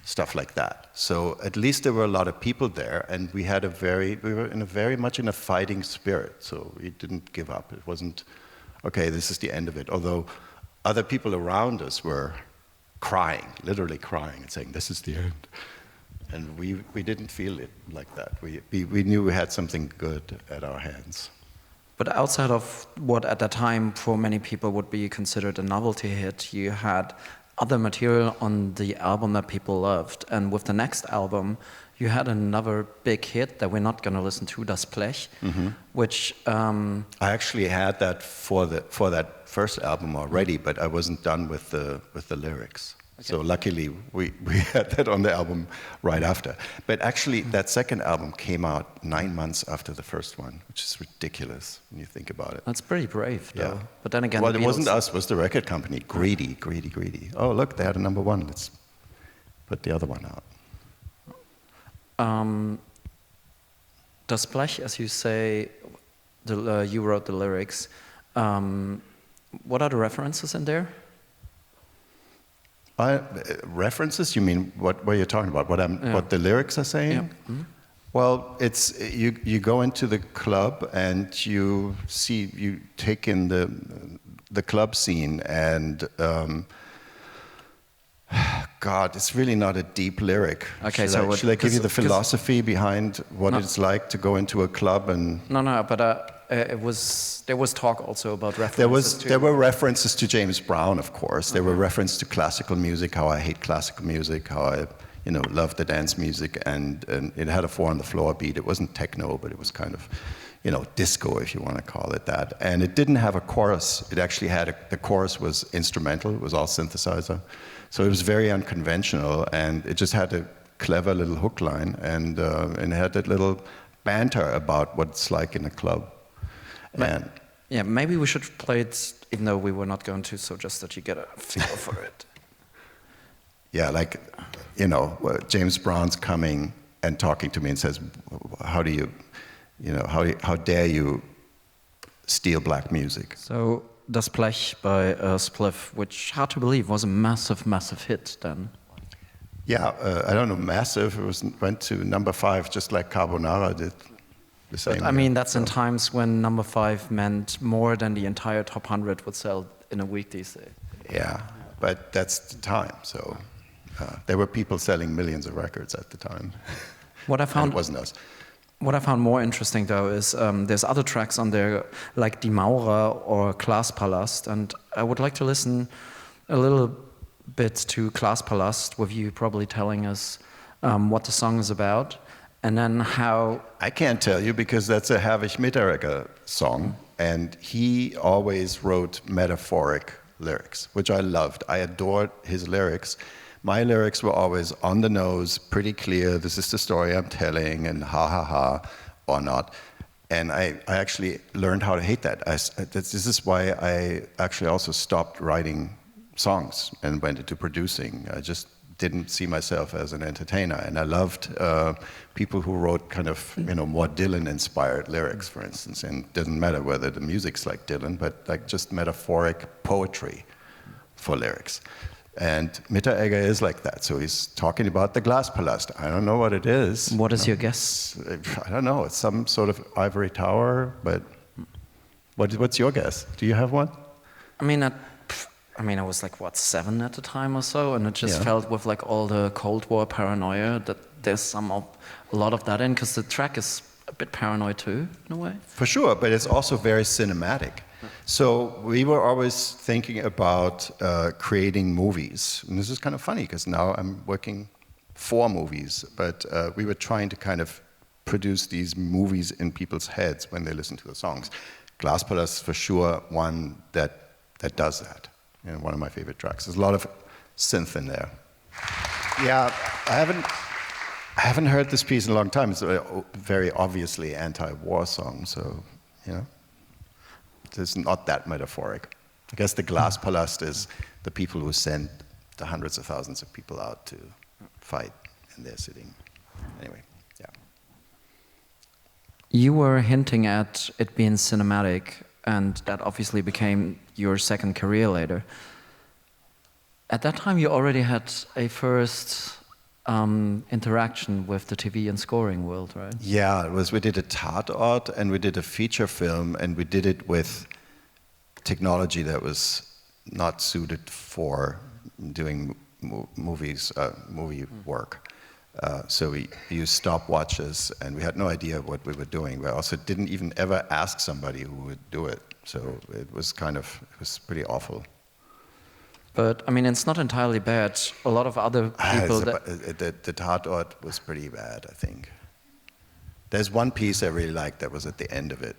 stuff like that. So at least there were a lot of people there, and we were very much in a fighting spirit. So we didn't give up. It wasn't, okay, this is the end of it. Although other people around us were crying, literally crying, and saying, this is the end. And we didn't feel it like that. We knew we had something good at our hands. But outside of what at that time for many people would be considered a novelty hit, you had other material on the album that people loved. And with the next album, you had another big hit that we're not going to listen to, Das Blech, which... I actually had that for that first album already, but I wasn't done with the lyrics. Okay. So luckily, we had that on the album right after. But actually, that second album came out 9 months after the first one, which is ridiculous when you think about it. That's pretty brave, though. Yeah. But then again, well, it wasn't us, it was the record company. Greedy. Oh, look, they had a number one. Let's put the other one out. Das Blech, as you say, you wrote the lyrics. What are the references in there? References? You mean what you're talking about? What the lyrics are saying? Yeah. Mm-hmm. Well, it's you go into the club and you take in the club scene and God, it's really not a deep lyric. Okay, should I give you the philosophy behind what it's like to go into a club and? No, but there was talk also about references. There were references to James Brown, of course. There were references to classical music, how I hate classical music, how I love the dance music, and it had a 4-on-the-floor beat. It wasn't techno, but it was kind of, disco, if you want to call it that. And it didn't have a chorus. It actually had the chorus was instrumental. It was all synthesizer. So it was very unconventional, and it just had a clever little hook line, and it had that little banter about what it's like in a club. And yeah, maybe we should play it, even though we were not going to, so just that you get a feel for it. Yeah, like, James Brown's coming and talking to me and says, how dare you steal black music? So, Das Blech by Spliff, which, hard to believe, was a massive, massive hit then. Yeah, I don't know, massive. It went to number 5, just like Carbonara did. But I mean, that's in times when number 5 meant more than the entire top 100 would sell in a week these days. Yeah, but that's the time. So there were people selling millions of records at the time. What I found it wasn't us. What I found more interesting, though, is there's other tracks on there, like Die Maurer or Glaspalast, and I would like to listen a little bit to Glaspalast, with you probably telling us what the song is about. And then how... I can't tell you because that's a Herwig Mitteregger song, and he always wrote metaphoric lyrics, which I loved. I adored his lyrics. My lyrics were always on the nose, pretty clear, this is the story I'm telling, and ha ha ha, or not. And I actually learned how to hate that. This is why I actually also stopped writing songs and went into producing. I just didn't see myself as an entertainer, and I loved people who wrote kind of more Dylan-inspired lyrics, for instance. And it doesn't matter whether the music's like Dylan, but like just metaphoric poetry for lyrics. And Mitteregger is like that. So he's talking about the Glaspalast. I don't know what it is. What is your guess? I don't know. It's some sort of ivory tower, but what's your guess? Do you have one? I was like, 7 at the time or so, and it just felt with like all the Cold War paranoia that there's a lot of that in, because the track is a bit paranoid too, in a way. For sure, but it's also very cinematic. So we were always thinking about creating movies, and this is kind of funny because now I'm working for movies, but we were trying to kind of produce these movies in people's heads when they listen to the songs. Glaspalast is for sure one that does that. One of my favorite tracks. There's a lot of synth in there. Yeah, I haven't heard this piece in a long time. It's a very obviously anti-war song, so it's not that metaphoric. I guess the Glaspalast is the people who send the hundreds of thousands of people out to fight, and they're sitting. Anyway, yeah. You were hinting at it being cinematic, and that obviously became your second career later. At that time, you already had a first interaction with the TV and scoring world, right? Yeah, we did a Tatort, and we did a feature film, and we did it with technology that was not suited for doing movie work. So we used stopwatches, and we had no idea what we were doing. We also didn't even ever ask somebody who would do it. So it was pretty awful. But I mean, it's not entirely bad. A lot of other people. The Tatort was pretty bad, I think. There's one piece I really liked that was at the end of it.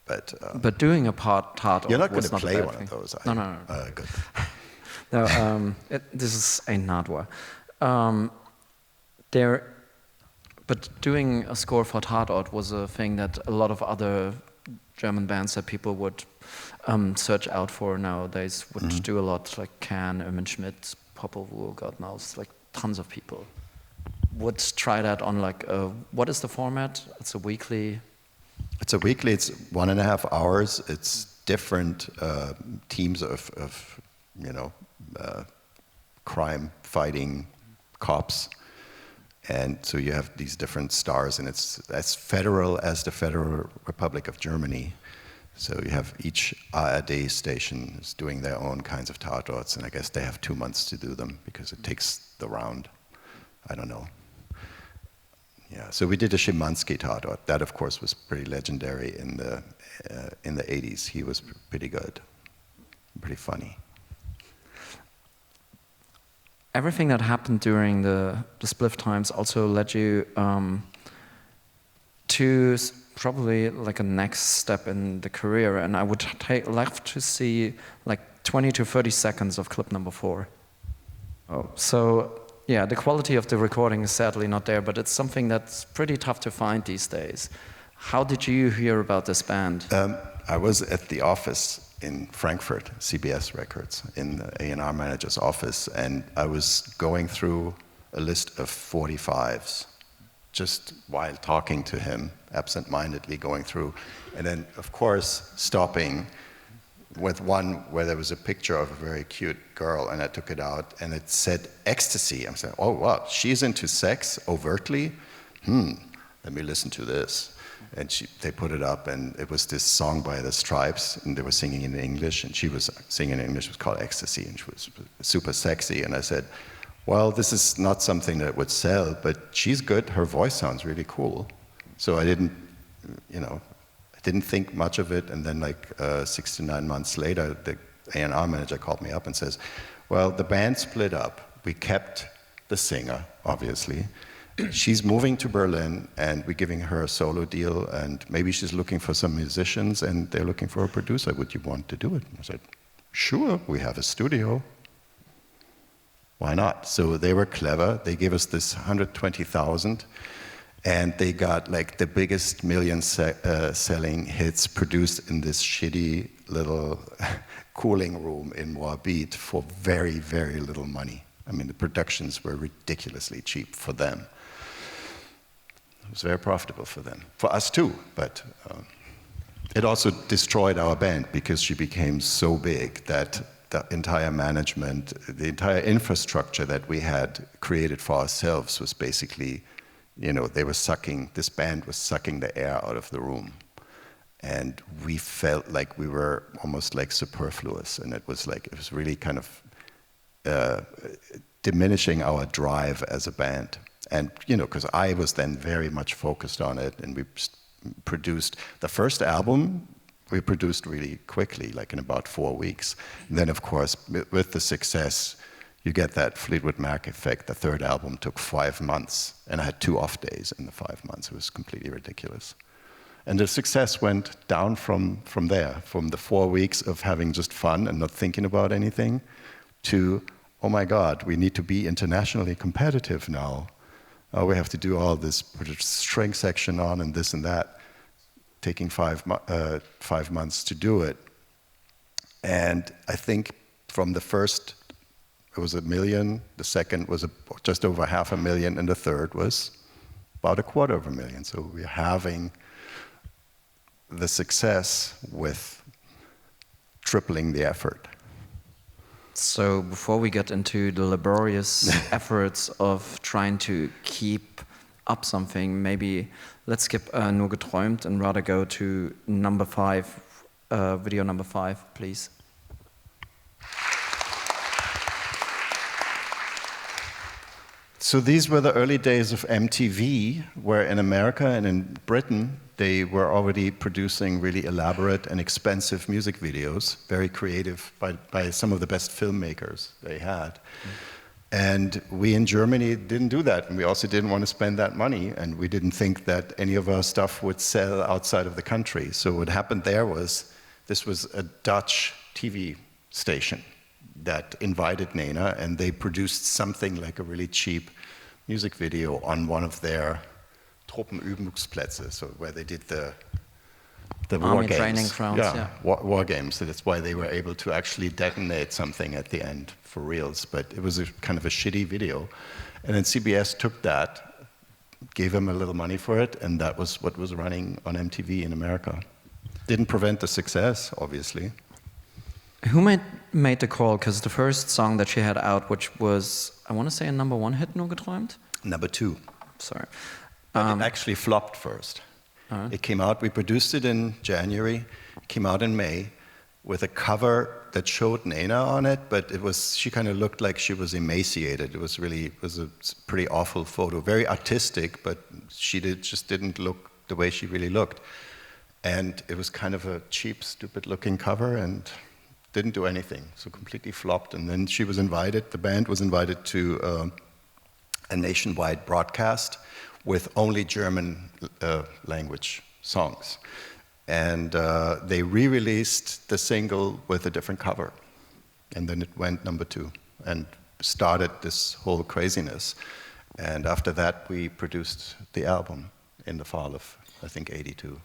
But doing a Tatort. You're not going to not play one thing. of those, are No, you? no, no. Good. No, this is a Nadwa. But doing a score for Tatort was a thing that a lot of other German bands that people would search out for nowadays would do a lot, like Can, Ermin Schmidt, Popelwu, God knows, like tons of people would try that on like what is the format? It's a weekly. It's 1.5 hours. It's different teams of crime fighting cops. And so you have these different stars, and it's as federal as the Federal Republic of Germany. So you have each ARD station is doing their own kinds of Tatorts, and I guess they have 2 months to do them because it takes the round. I don't know. Yeah, so we did a Szymanski Tatort. That, of course, was pretty legendary in the 80s. He was pretty good, pretty funny. Everything that happened during the Spliff times also led you to probably like a next step in the career, and I would like to see like 20 to 30 seconds of clip number 4. Oh, so yeah, the quality of the recording is sadly not there, but it's something that's pretty tough to find these days. How did you hear about this band? I was at the office in Frankfurt, CBS Records, in the A&R manager's office, and I was going through a list of 45s, just while talking to him, absent-mindedly going through, and then, of course, stopping with one where there was a picture of a very cute girl, and I took it out, and it said ecstasy. I'm saying, oh, wow, she's into sex overtly? Let me listen to this. And they put it up, and it was this song by the Stripes, and they were singing in English, and she was singing in English. It was called Ecstasy, and she was super sexy. And I said, well, this is not something that would sell, but she's good. Her voice sounds really cool. So I didn't think much of it. And then like 6 to 9 months later, the A&R manager called me up and says, well, the band split up. We kept the singer, obviously. She's moving to Berlin, and we're giving her a solo deal, and maybe she's looking for some musicians, and they're looking for a producer. Would you want to do it? I said, sure, we have a studio. Why not? So they were clever. They gave us this 120,000, and they got like the biggest selling hits produced in this shitty little cooling room in Moabit for very, very little money. I mean, the productions were ridiculously cheap for them. It was very profitable for them. For us too, but it also destroyed our band because she became so big that the entire management, the entire infrastructure that we had created for ourselves was basically, this band was sucking the air out of the room. And we felt like we were almost like superfluous, and it was really kind of diminishing our drive as a band. And, because I was then very much focused on it, and we produced the first album, we produced really quickly, like in about 4 weeks. And then, of course, with the success, you get that Fleetwood Mac effect. The third album took 5 months, and I had 2 off days in the 5 months. It was completely ridiculous. And the success went down from there, from the 4 weeks of having just fun and not thinking about anything, to, oh my God, we need to be internationally competitive now. We have to do all this, put a string section on and this and that, taking 5 months to do it. And I think from the first, it was 1 million, the second was just over 500,000, and the third was about 250,000. So we're having the success with tripling the effort. So before we get into the laborious efforts of trying to keep up something, maybe let's skip Nur geträumt and rather go to number 5, video number 5, please. So these were the early days of MTV, where in America and in Britain, they were already producing really elaborate and expensive music videos, very creative by some of the best filmmakers they had. And we in Germany didn't do that, and we also didn't want to spend that money, and we didn't think that any of our stuff would sell outside of the country. So what happened there was, this was a Dutch TV station that invited Nena, and they produced something like a really cheap music video on one of their Truppenübungsplätze, so where they did the war Army games. training grounds, yeah. War games. So that's why they were able to actually detonate something at the end for reals. But it was a kind of a shitty video, and then CBS took that, gave them a little money for it, and that was what was running on MTV in America. Didn't prevent the success, obviously. Who made the call? Because the first song that she had out, which was, I want to say, a #1 hit, Nur geträumt? Number 2. Sorry. It actually flopped first. It came out, we produced it in January, it came out in May with a cover that showed Nena on it, but she kind of looked like she was emaciated. It was a pretty awful photo, very artistic, but she just didn't look the way she really looked. And it was kind of a cheap, stupid looking cover and didn't do anything, so completely flopped. And then she was invited, the band was invited to a nationwide broadcast with only German language songs. And they re-released the single with a different cover. And then it went number 2 and started this whole craziness. And after that, we produced the album in the fall of, I think, 82.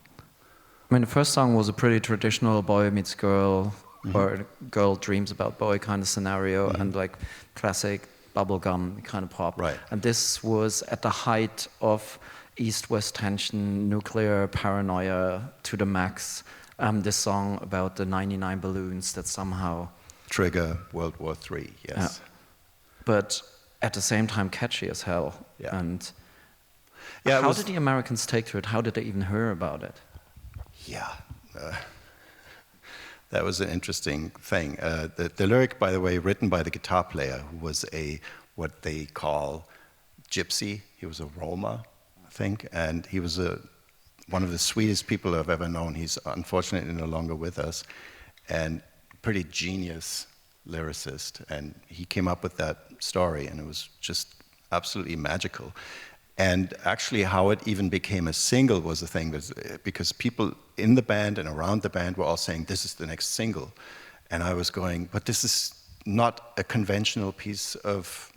I mean, the first song was a pretty traditional boy meets girl, or girl dreams about boy kind of scenario, and like classic bubblegum kind of pop. Right. And this was at the height of East-West tension, nuclear paranoia to the max. This song about the 99 balloons that somehow trigger World War III, yes. But at the same time catchy as hell. Yeah. And yeah, how did the Americans take to it? How did they even hear about it? Yeah. That was an interesting thing. The lyric, by the way, written by the guitar player, who was what they call gypsy. He was a Roma, I think, and he was one of the sweetest people I've ever known. He's unfortunately no longer with us, and pretty genius lyricist. And he came up with that story, and it was just absolutely magical. And actually how it even became a single was the thing, because people in the band and around the band were all saying, this is the next single. And I was going, but this is not a conventional piece of,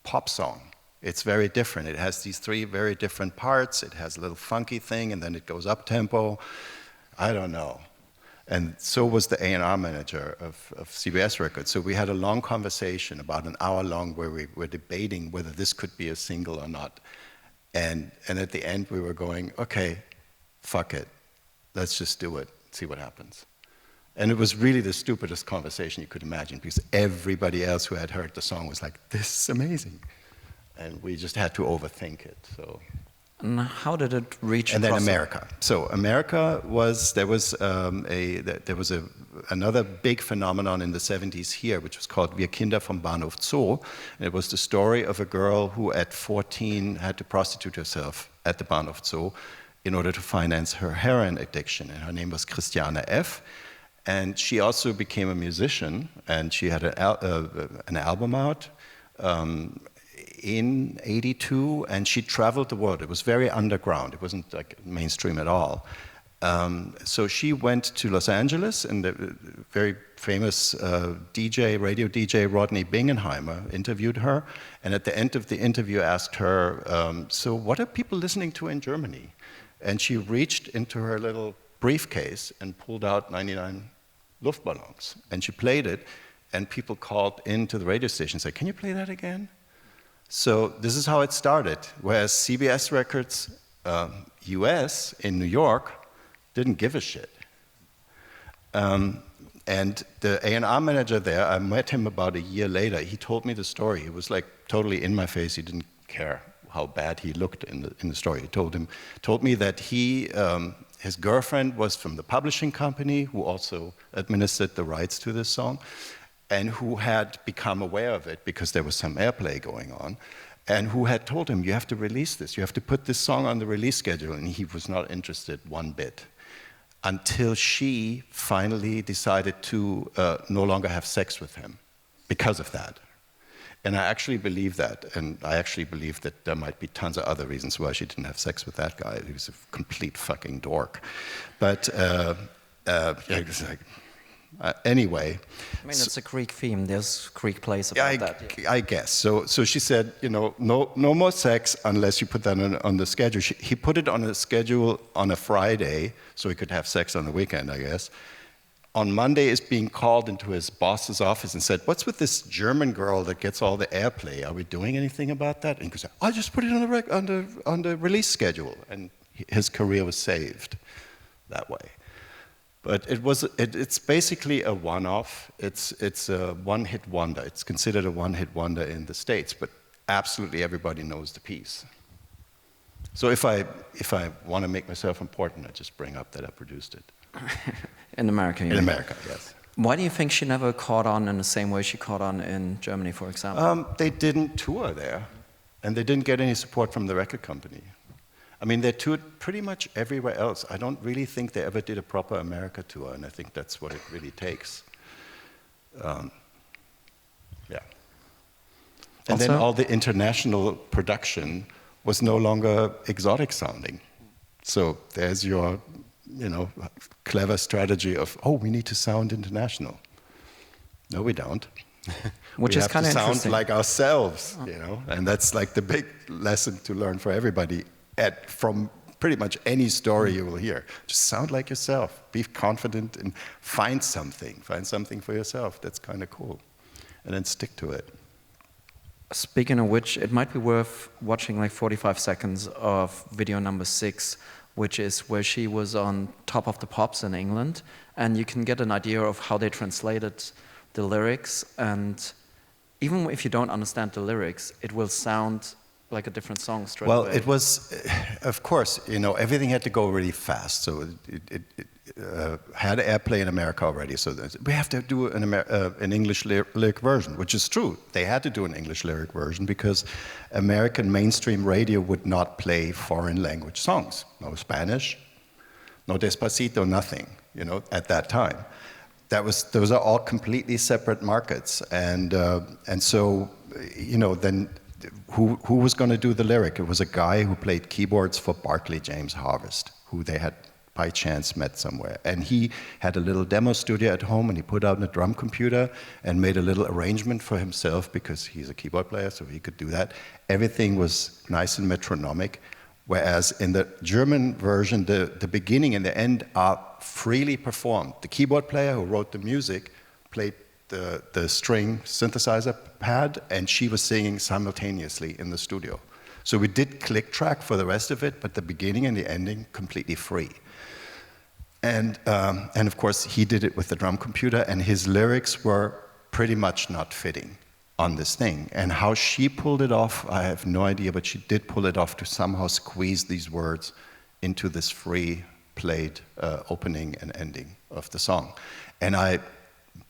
pop song. It's very different. It has these 3 very different parts. It has a little funky thing, and then it goes up tempo. I don't know. And so was the A&R manager of CBS Records. So we had a long conversation, about an hour long, where we were debating whether this could be a single or not. And at the end we were going, okay, fuck it. Let's just do it, see what happens. And it was really the stupidest conversation you could imagine, because everybody else who had heard the song was like, this is amazing. And we just had to overthink it, so. And how did it reach? And then America. So America was another big phenomenon in the 70s here, which was called Wir Kinder vom Bahnhof Zoo. And it was the story of a girl who at 14 had to prostitute herself at the Bahnhof Zoo in order to finance her heroin addiction. And her name was Christiane F. And she also became a musician, and she had an album out in 82, and she traveled the world. It was very underground. It wasn't like mainstream at all. So she went to Los Angeles, and the very famous radio DJ Rodney Bingenheimer interviewed her, and at the end of the interview asked her, so what are people listening to in Germany? And she reached into her little briefcase and pulled out 99 Luftballons, and she played it, and people called into the radio station and said, can you play that again? So this is how it started, whereas CBS Records US in New York didn't give a shit. And the A&R manager there, I met him about a year later, he told me the story. He was like totally in my face, he didn't care how bad he looked in the story. He told me that his girlfriend was from the publishing company, who also administered the rights to this song, and who had become aware of it because there was some airplay going on. and who had told him, you have to release this, you have to put this song on the release schedule, and he was not interested one bit. Until she finally decided to no longer have sex with him because of that. And I actually believe that, and I actually believe that there might be tons of other reasons why she didn't have sex with that guy. He was a complete fucking dork. But anyway. I mean, it's a Greek theme. There's Greek plays about that. I guess. So she said, no more sex unless you put that on the schedule. He put it on a schedule on a Friday, so he could have sex on the weekend, I guess. On Monday is being called into his boss's office and said, what's with this German girl that gets all the airplay? Are we doing anything about that? And he goes, I just put it on the release schedule. And his career was saved that way. But it's basically a one-off. It's a one-hit wonder. It's considered a one-hit wonder in the States, but absolutely everybody knows the piece. So if I want to make myself important, I just bring up that I produced it. In America, In America, yes. Why do you think she never caught on in the same way she caught on in Germany, for example? They didn't tour there, and they didn't get any support from the record company. I mean, they toured pretty much everywhere else. I don't really think they ever did a proper America tour, and I think that's what it really takes. Yeah. And then all the international production was no longer exotic sounding. So there's your, clever strategy of, we need to sound international. No, we don't. Which is kind of interesting. Sound like ourselves, and that's like the big lesson to learn for everybody from pretty much any story you will hear. Just sound like yourself. Be confident and find something. Find something for yourself. That's kind of cool. And then stick to it. Speaking of which, it might be worth watching like 45 seconds of video number 6, which is where she was on Top of the Pops in England, and you can get an idea of how they translated the lyrics, and even if you don't understand the lyrics, it will sound like a different song straight away. Well, it was, of course, everything had to go really fast, so it had airplay in America already, so we have to do an English lyric version, which is true. They had to do an English lyric version because American mainstream radio would not play foreign language songs. No Spanish, no Despacito, nothing, at that time. Those are all completely separate markets, and so, then who was going to do the lyric? It was a guy who played keyboards for Barclay James Harvest, who they had by chance met somewhere. And he had a little demo studio at home, and he put out a drum computer and made a little arrangement for himself because he's a keyboard player, so he could do that. Everything was nice and metronomic, whereas in the German version, the beginning and the end are freely performed. The keyboard player who wrote the music played the string synthesizer pad, and she was singing simultaneously in the studio. So we did click track for the rest of it, but the beginning and the ending completely free. And of course, he did it with the drum computer, and his lyrics were pretty much not fitting on this thing. And how she pulled it off, I have no idea, but she did pull it off to somehow squeeze these words into this free played opening and ending of the song. And I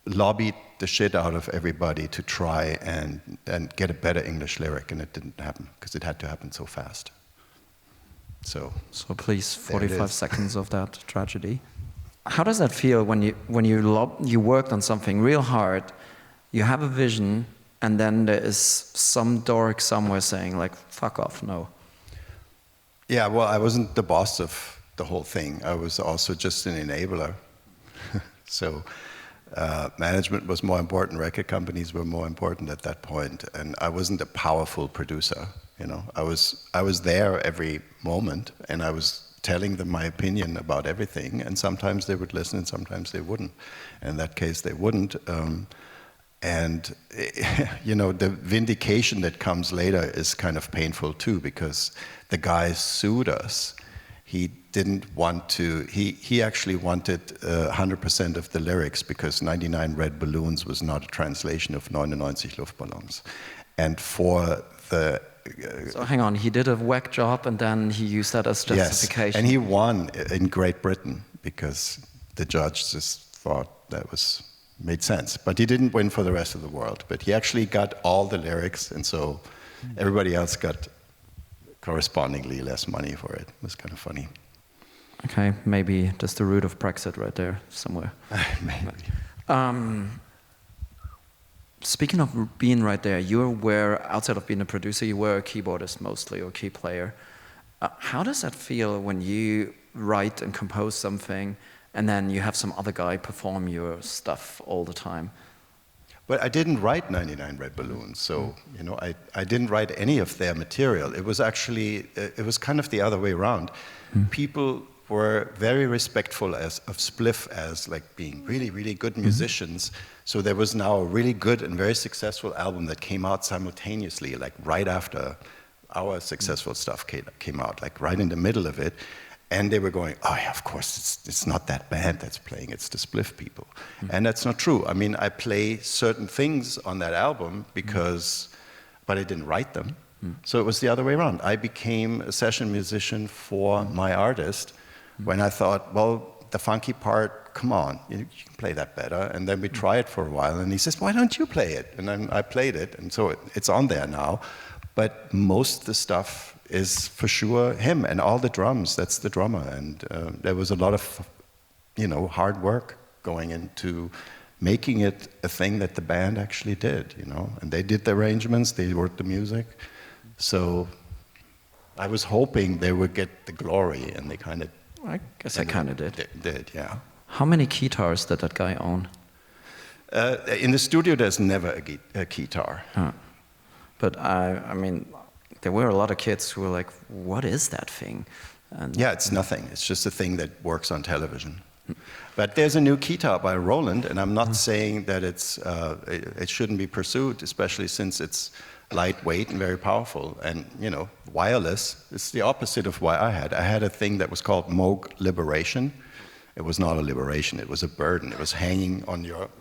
lobbied the shit out of everybody to try and get a better English lyric, and it didn't happen because it had to happen so fast. So please, 45 seconds of that tragedy. How does that feel when you worked on something real hard, you have a vision, and then there is some dork somewhere saying like, fuck off, no? Yeah, well, I wasn't the boss of the whole thing. I was also just an enabler. So management was more important, record companies were more important at that point, and I wasn't a powerful producer. I was there every moment, and I was telling them my opinion about everything, and sometimes they would listen and sometimes they wouldn't. In that case, they wouldn't. The vindication that comes later is kind of painful too, because the guy sued us. He didn't want to, he actually wanted 100% of the lyrics because 99 Red Balloons was not a translation of 99 Luftballons. And for the... So hang on, he did a whack job and then he used that as justification. Yes, and he won in Great Britain because the judge just thought that made sense. But he didn't win for the rest of the world. But he actually got all the lyrics, and so Everybody else got correspondingly less money for it. It was kind of funny. Okay, maybe just the root of Brexit right there somewhere. Maybe. Speaking of being right there, you were, outside of being a producer, you were a keyboardist mostly, or key player. How does that feel when you write and compose something, and then you have some other guy perform your stuff all the time? But I didn't write 99 Red Balloons, so I didn't write any of their material. It was actually, it was kind of the other way around. People were very respectful of Spliff as like being really, really good musicians. So there was now a really good and very successful album that came out simultaneously, like right after our successful stuff came out, like right in the middle of it. And they were going, oh yeah, of course, it's not that band that's playing, it's the Spliff people. And that's not true. I mean, I play certain things on that album but I didn't write them. So it was the other way around. I became a session musician for my artist when I thought, well, the funky part, come on, you can play that better. And then we tried for a while, and he says, why don't you play it? And then I played it, and so it's on there now. But most of the stuff is for sure him, and all the drums, that's the drummer. And there was a lot of, hard work going into making it a thing that the band actually did, And they did the arrangements, they wrote the music. So I was hoping they would get the glory, and they kind of... I guess I kind of did. Did, yeah. How many guitars did that guy own? In the studio, there's never a guitar. Huh. But I mean, there were a lot of kids who were like, what is that thing? And yeah, it's nothing. It's just a thing that works on television. But there's a new guitar by Roland, and I'm not saying that it shouldn't be pursued, especially since it's lightweight and very powerful. And, wireless is the opposite of what I had. I had a thing that was called Moog Liberation. It was not a liberation, it was a burden. It was hanging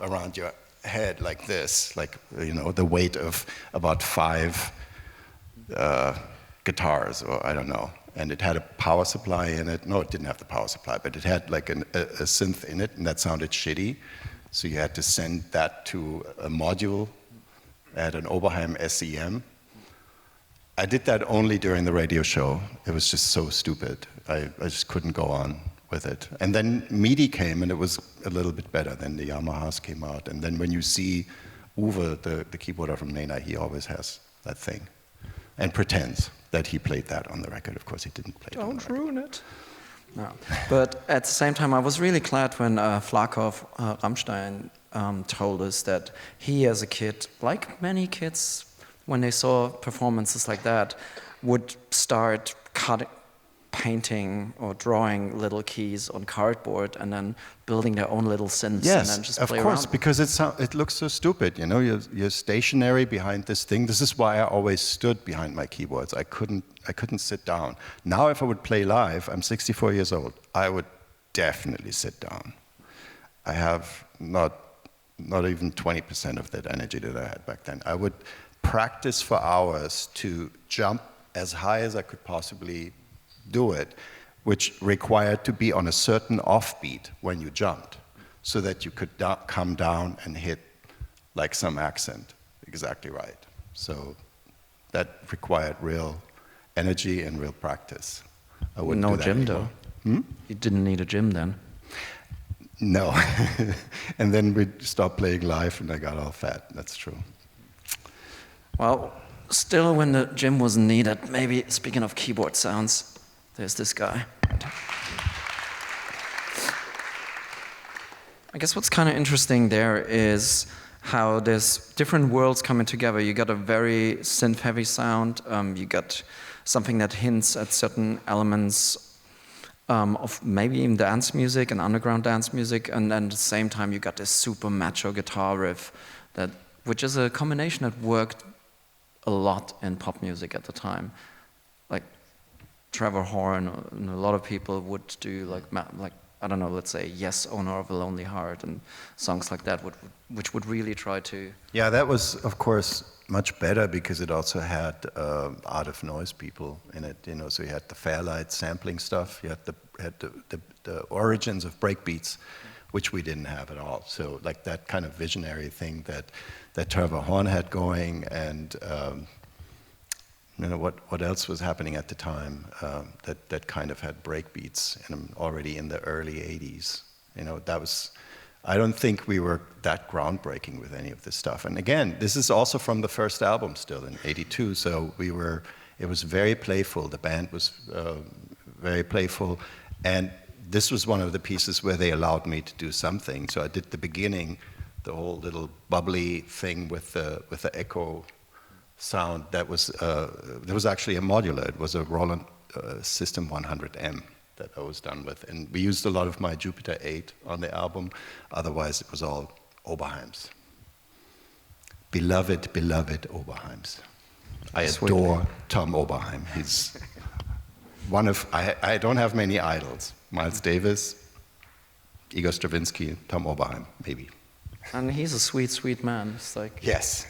around your head like this, like, the weight of about 5 guitars, or I don't know. And it had a power supply in it. No, it didn't have the power supply, but it had like a synth in it, and that sounded shitty. So you had to send that to a module at an Oberheim SEM. I did that only during the radio show. It was just so stupid. I just couldn't go on with it. And then MIDI came, and it was a little bit better. Then the Yamahas came out. And then when you see Uwe, the keyboarder from Nena, he always has that thing. And pretends that he played that on the record. Of course, he didn't play it on the record. Don't ruin it. No. But at the same time, I was really glad when Flakov Rammstein told us that he, as a kid, like many kids, when they saw performances like that, would start painting or drawing little keys on cardboard and then building their own little synths and then just play around. Yes, of course, because it looks so stupid. You're stationary behind this thing. This is why I always stood behind my keyboards. I couldn't sit down. Now, if I would play live, I'm 64 years old. I would definitely sit down. I have not even 20% of that energy that I had back then. I would practice for hours to jump as high as I could possibly do it, which required to be on a certain offbeat when you jumped, so that you could come down and hit like some accent exactly right. So that required real energy and real practice. I wouldn't do that gym anymore. though. You didn't need a gym then. No. And then we stopped playing live and I got all fat. That's true. Well, still when the gym wasn't needed, maybe speaking of keyboard sounds, there's this guy. I guess what's kind of interesting there is how there's different worlds coming together. You got a very synth-heavy sound. You got something that hints at certain elements of maybe even dance music and underground dance music, and then at the same time you got this super macho guitar riff, which is a combination that worked a lot in pop music at the time. Like Trevor Horn and a lot of people would do like I don't know, let's say Yes, Owner of a Lonely Heart and songs like that, which would really try to... Yeah, that was, of course, much better because it also had Art of Noise people in it, so you had the Fairlight sampling stuff, you had the origins of breakbeats, which we didn't have at all. So like that kind of visionary thing that Trevor Horn had going, and what else was happening at the time that kind of had breakbeats already in the early 80s. I don't think we were that groundbreaking with any of this stuff. And again, this is also from the first album still in 82, so it was very playful. The band was very playful, and this was one of the pieces where they allowed me to do something. So I did the beginning, the whole little bubbly thing with the echo sound. There was actually a modular. It was a Roland System 100M that I was done with, and we used a lot of my Jupiter 8 on the album. Otherwise, it was all Oberheims. Beloved Oberheims. I adore Tom Oberheim. He's one of, I don't have many idols. Miles Davis, Igor Stravinsky, Tom Oberheim, maybe. And he's a sweet, sweet man. It's like, yes,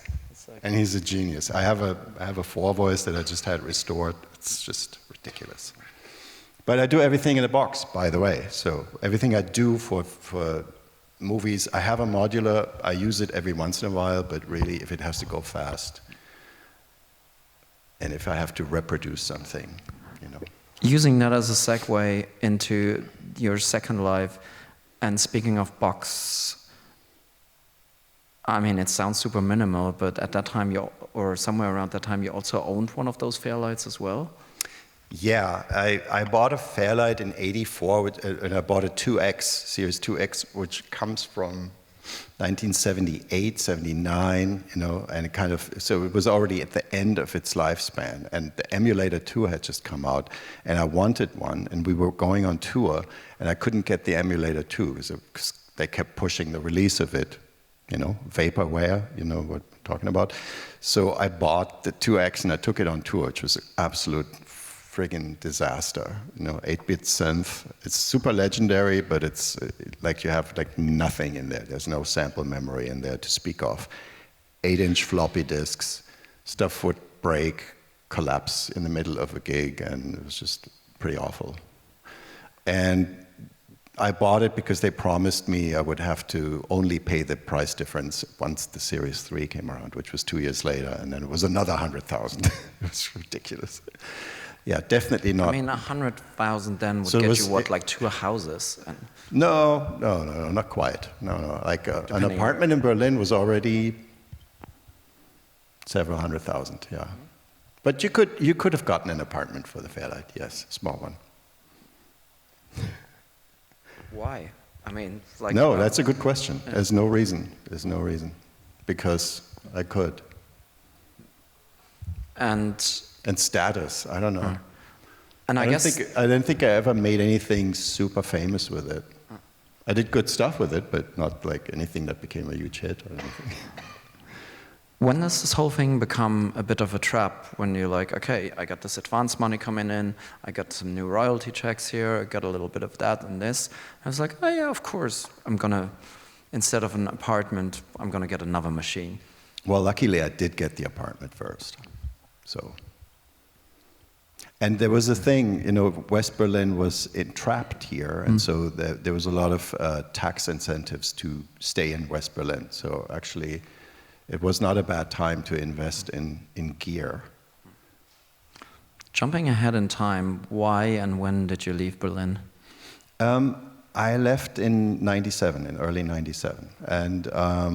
and he's a genius. I have a 4 voice that I just had restored. It's just ridiculous. But I do everything in a box, by the way. So everything I do for movies, I have a modular. I use it every once in a while, but really, if it has to go fast, and if I have to reproduce something, Using that as a segue into your second life, and speaking of box, I mean, it sounds super minimal, but at that time, or somewhere around that time, you also owned one of those Fairlights as well? Yeah, I bought a Fairlight in '84, and I bought a 2X, Series 2X, which comes from 1978, 79, and it kind of, so it was already at the end of its lifespan, and the Emulator 2 had just come out, and I wanted one, and we were going on tour, and I couldn't get the Emulator 2, because they kept pushing the release of it, vaporware, what I'm talking about. So I bought the 2X, and I took it on tour, which was an absolute friggin' disaster. 8-bit synth. It's super legendary, but it's like you have like nothing in there. There's no sample memory in there to speak of. 8-inch floppy disks. Stuff would break, collapse in the middle of a gig, and it was just pretty awful. And I bought it because they promised me I would have to only pay the price difference once the Series 3 came around, which was 2 years later, and then it was another 100,000. It was ridiculous. Yeah, definitely not. I mean, 100,000 then would get you what, like 2 houses? No, not quite. No. Like an apartment in Berlin was already several 100,000. Yeah, but you could have gotten an apartment for the Fairlight. Yes, a small one. Why? I mean, like. No, that's a good question. Yeah. There's no reason. Because I could. And status, I don't know. And I don't think I ever made anything super famous with it. I did good stuff with it, but not like anything that became a huge hit or anything. When does this whole thing become a bit of a trap? When you're like, okay, I got this advance money coming in, I got some new royalty checks here, I got a little bit of that and this. I was like, oh yeah, of course, instead of an apartment, I'm gonna get another machine. Well, luckily I did get the apartment first, so. And there was a thing, West Berlin was entrapped here, and so there was a lot of tax incentives to stay in West Berlin. So actually, it was not a bad time to invest in gear. Jumping ahead in time, why and when did you leave Berlin? I left in '97, in early '97, and I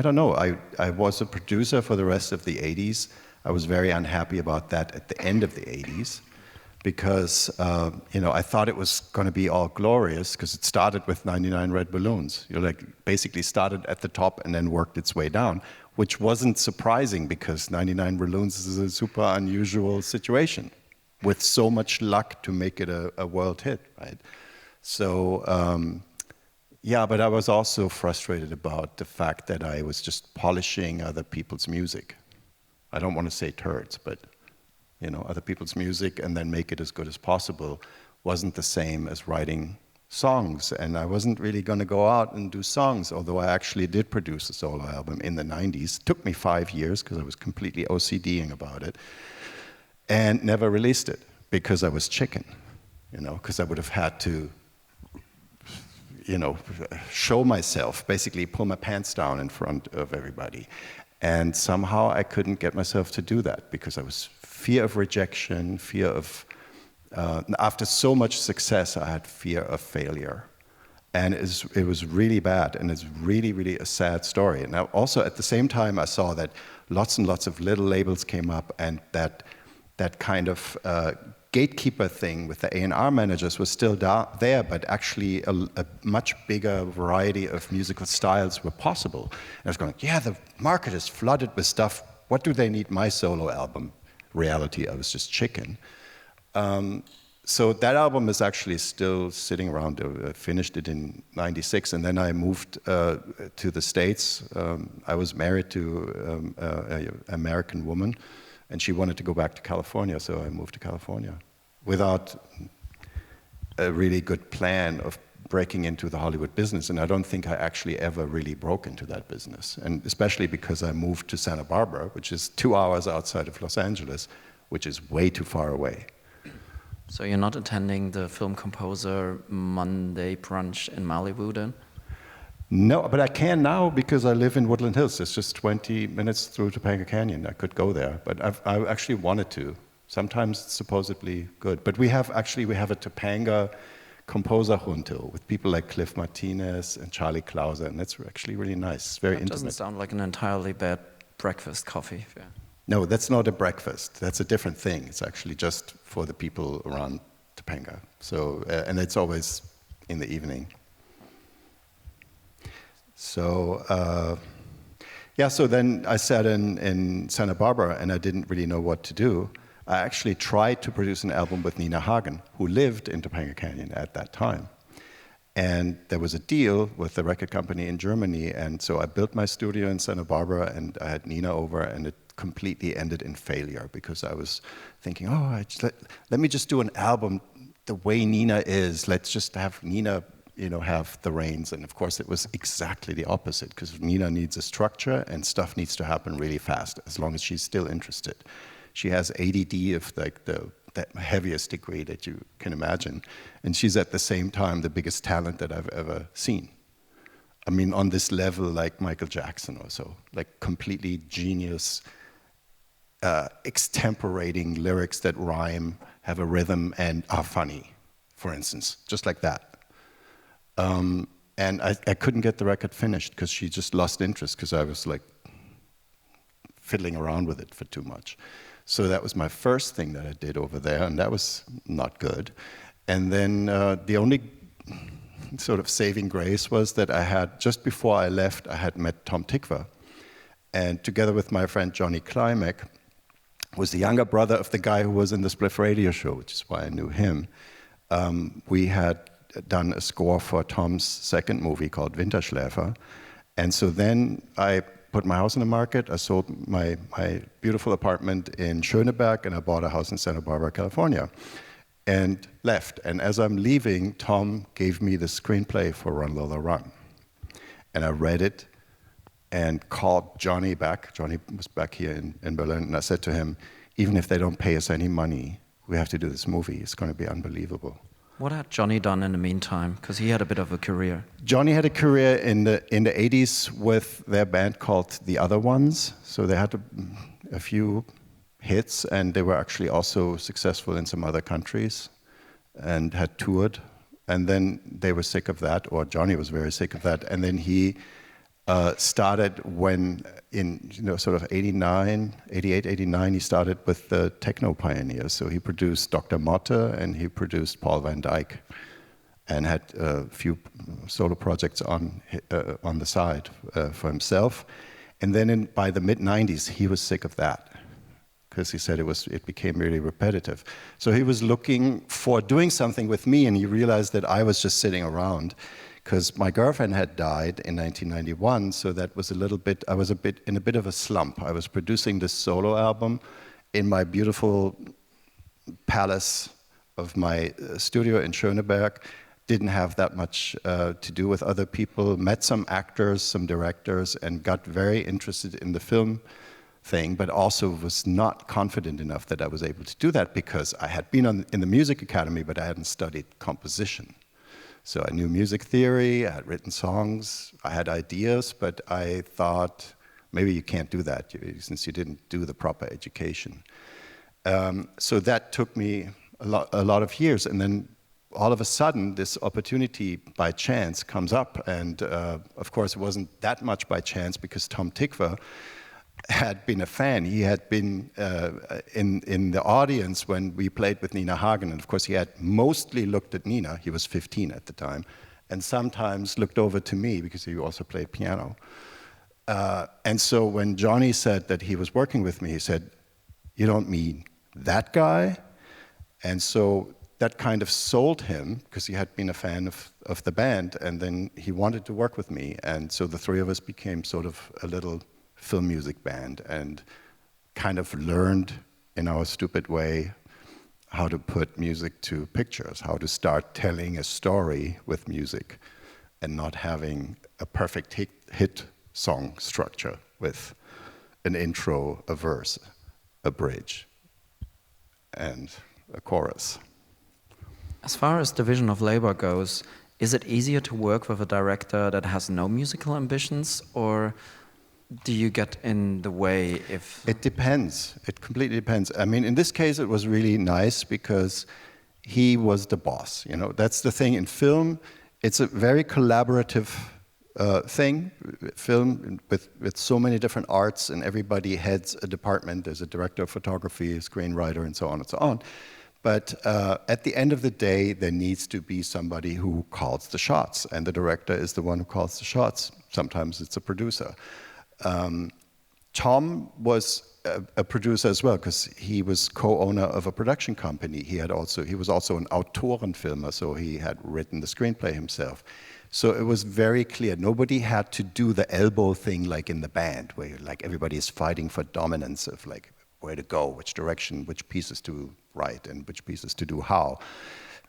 don't know. I was a producer for the rest of the '80s. I was very unhappy about that at the end of the '80s, because I thought it was going to be all glorious, because it started with 99 Red Balloons. Basically started at the top and then worked its way down, which wasn't surprising, because 99 Balloons is a super unusual situation with so much luck to make it a world hit, right? So, but I was also frustrated about the fact that I was just polishing other people's music. I don't want to say turds, but other people's music and then make it as good as possible wasn't the same as writing songs. And I wasn't really going to go out and do songs, although I actually did produce a solo album in the '90s. It took me 5 years because I was completely OCDing about it, and never released it because I was chicken, because I would have had to show myself, basically pull my pants down in front of everybody. And somehow I couldn't get myself to do that because I was fear of rejection, fear of, after so much success, I had fear of failure. And it was really bad, and it's really, really a sad story. And also at the same time, I saw that lots and lots of little labels came up, and that kind of gatekeeper thing with the A&R managers was still there, but actually a much bigger variety of musical styles were possible. And I was going, yeah, the market is flooded with stuff. What do they need my solo album? Reality, I was just chicken. So that album is actually still sitting around. I finished it in '96, and then I moved to the States. I was married to an American woman, and she wanted to go back to California, so I moved to California without a really good plan of breaking into the Hollywood business. And I don't think I actually ever really broke into that business, and especially because I moved to Santa Barbara, which is 2 hours outside of Los Angeles, which is way too far away. So you're not attending the film composer Monday brunch in Malibu then? No, but I can now because I live in Woodland Hills. It's just 20 minutes through Topanga Canyon. I could go there, but I actually wanted to. Sometimes it's supposedly good. But we have a Topanga composer junto with people like Cliff Martinez and Charlie Klauser, and that's actually really nice. It's very intimate. That doesn't sound like an entirely bad breakfast coffee. Yeah. No, that's not a breakfast. That's a different thing. It's actually just for the people around Topanga. So, and it's always in the evening. So, so then I sat in Santa Barbara, and I didn't really know what to do. I actually tried to produce an album with Nina Hagen, who lived in Topanga Canyon at that time. And there was a deal with the record company in Germany, and so I built my studio in Santa Barbara, and I had Nina over, and it completely ended in failure because I was thinking, let me just do an album the way Nina is. Let's just have Nina, have the reins. And of course, it was exactly the opposite, because Nina needs a structure, and stuff needs to happen really fast, as long as she's still interested. She has ADD of like the heaviest degree that you can imagine, and she's at the same time the biggest talent that I've ever seen. I mean, on this level, like Michael Jackson or so, like completely genius, extemporating lyrics that rhyme, have a rhythm, and are funny, for instance, just like that. And I couldn't get the record finished because she just lost interest because I was like fiddling around with it for too much. So that was my first thing that I did over there, and that was not good. And then the only sort of saving grace was that I had, just before I left, I had met Tom Tykwer. And together with my friend Johnny Klimek, was the younger brother of the guy who was in the Spliff radio show, which is why I knew him. We had done a score for Tom's second movie called Winterschläfer. And so then I put my house on the market. I sold my beautiful apartment in Schöneberg, and I bought a house in Santa Barbara, California, and left. And as I'm leaving, Tom gave me the screenplay for Run Lola Run. And I read it and called Johnny back. Johnny was back here in Berlin, and I said to him, even if they don't pay us any money, we have to do this movie. It's going to be unbelievable. What had Johnny done in the meantime? Because he had a bit of a career. Johnny had a career in the 80s with their band called The Other Ones. So they had a few hits, and they were actually also successful in some other countries and had toured. And then they were sick of that, or Johnny was very sick of that. And then he started when in sort of 88, 89, he started with the techno pioneers. So he produced Dr. Motte, and he produced Paul van Dyk, and had a few solo projects on the side for himself. And then by the mid-90s, he was sick of that, because he said it became really repetitive. So he was looking for doing something with me, and he realized that I was just sitting around, because my girlfriend had died in 1991, so that was I was in a bit of a slump. I was producing this solo album in my beautiful palace of my studio in Schöneberg. Didn't have that much to do with other people, met some actors, some directors, and got very interested in the film thing, but also was not confident enough that I was able to do that, because I had been in the music academy, but I hadn't studied composition. So I knew music theory, I had written songs, I had ideas, but I thought, maybe you can't do that since you didn't do the proper education. So that took me a lot of years, and then all of a sudden this opportunity by chance comes up, and of course it wasn't that much by chance because Tom Tykwer had been a fan. He had been in the audience when we played with Nina Hagen, and of course he had mostly looked at Nina, he was 15 at the time, and sometimes looked over to me because he also played piano. And so when Johnny said that he was working with me, he said, "You don't mean that guy?" And so that kind of sold him, because he had been a fan of the band, and then he wanted to work with me. And so the three of us became sort of a little film music band and kind of learned in our stupid way how to put music to pictures, how to start telling a story with music and not having a perfect hit song structure with an intro, a verse, a bridge, and a chorus. As far as division of labor goes, is it easier to work with a director that has no musical ambitions, or do you get in the way if... It depends. It completely depends. I mean, in this case, it was really nice because he was the boss. You know, that's the thing in film. It's a very collaborative thing, film with so many different arts, and everybody heads a department. There's a director of photography, a screenwriter, and so on and so on. But at the end of the day, there needs to be somebody who calls the shots, and the director is the one who calls the shots. Sometimes it's a producer. Tom was a producer as well, because he was co-owner of a production company. He was also an Autorenfilmer, so he had written the screenplay himself. So it was very clear. Nobody had to do the elbow thing like in the band, where like everybody is fighting for dominance of like where to go, which direction, which pieces to write, and which pieces to do how.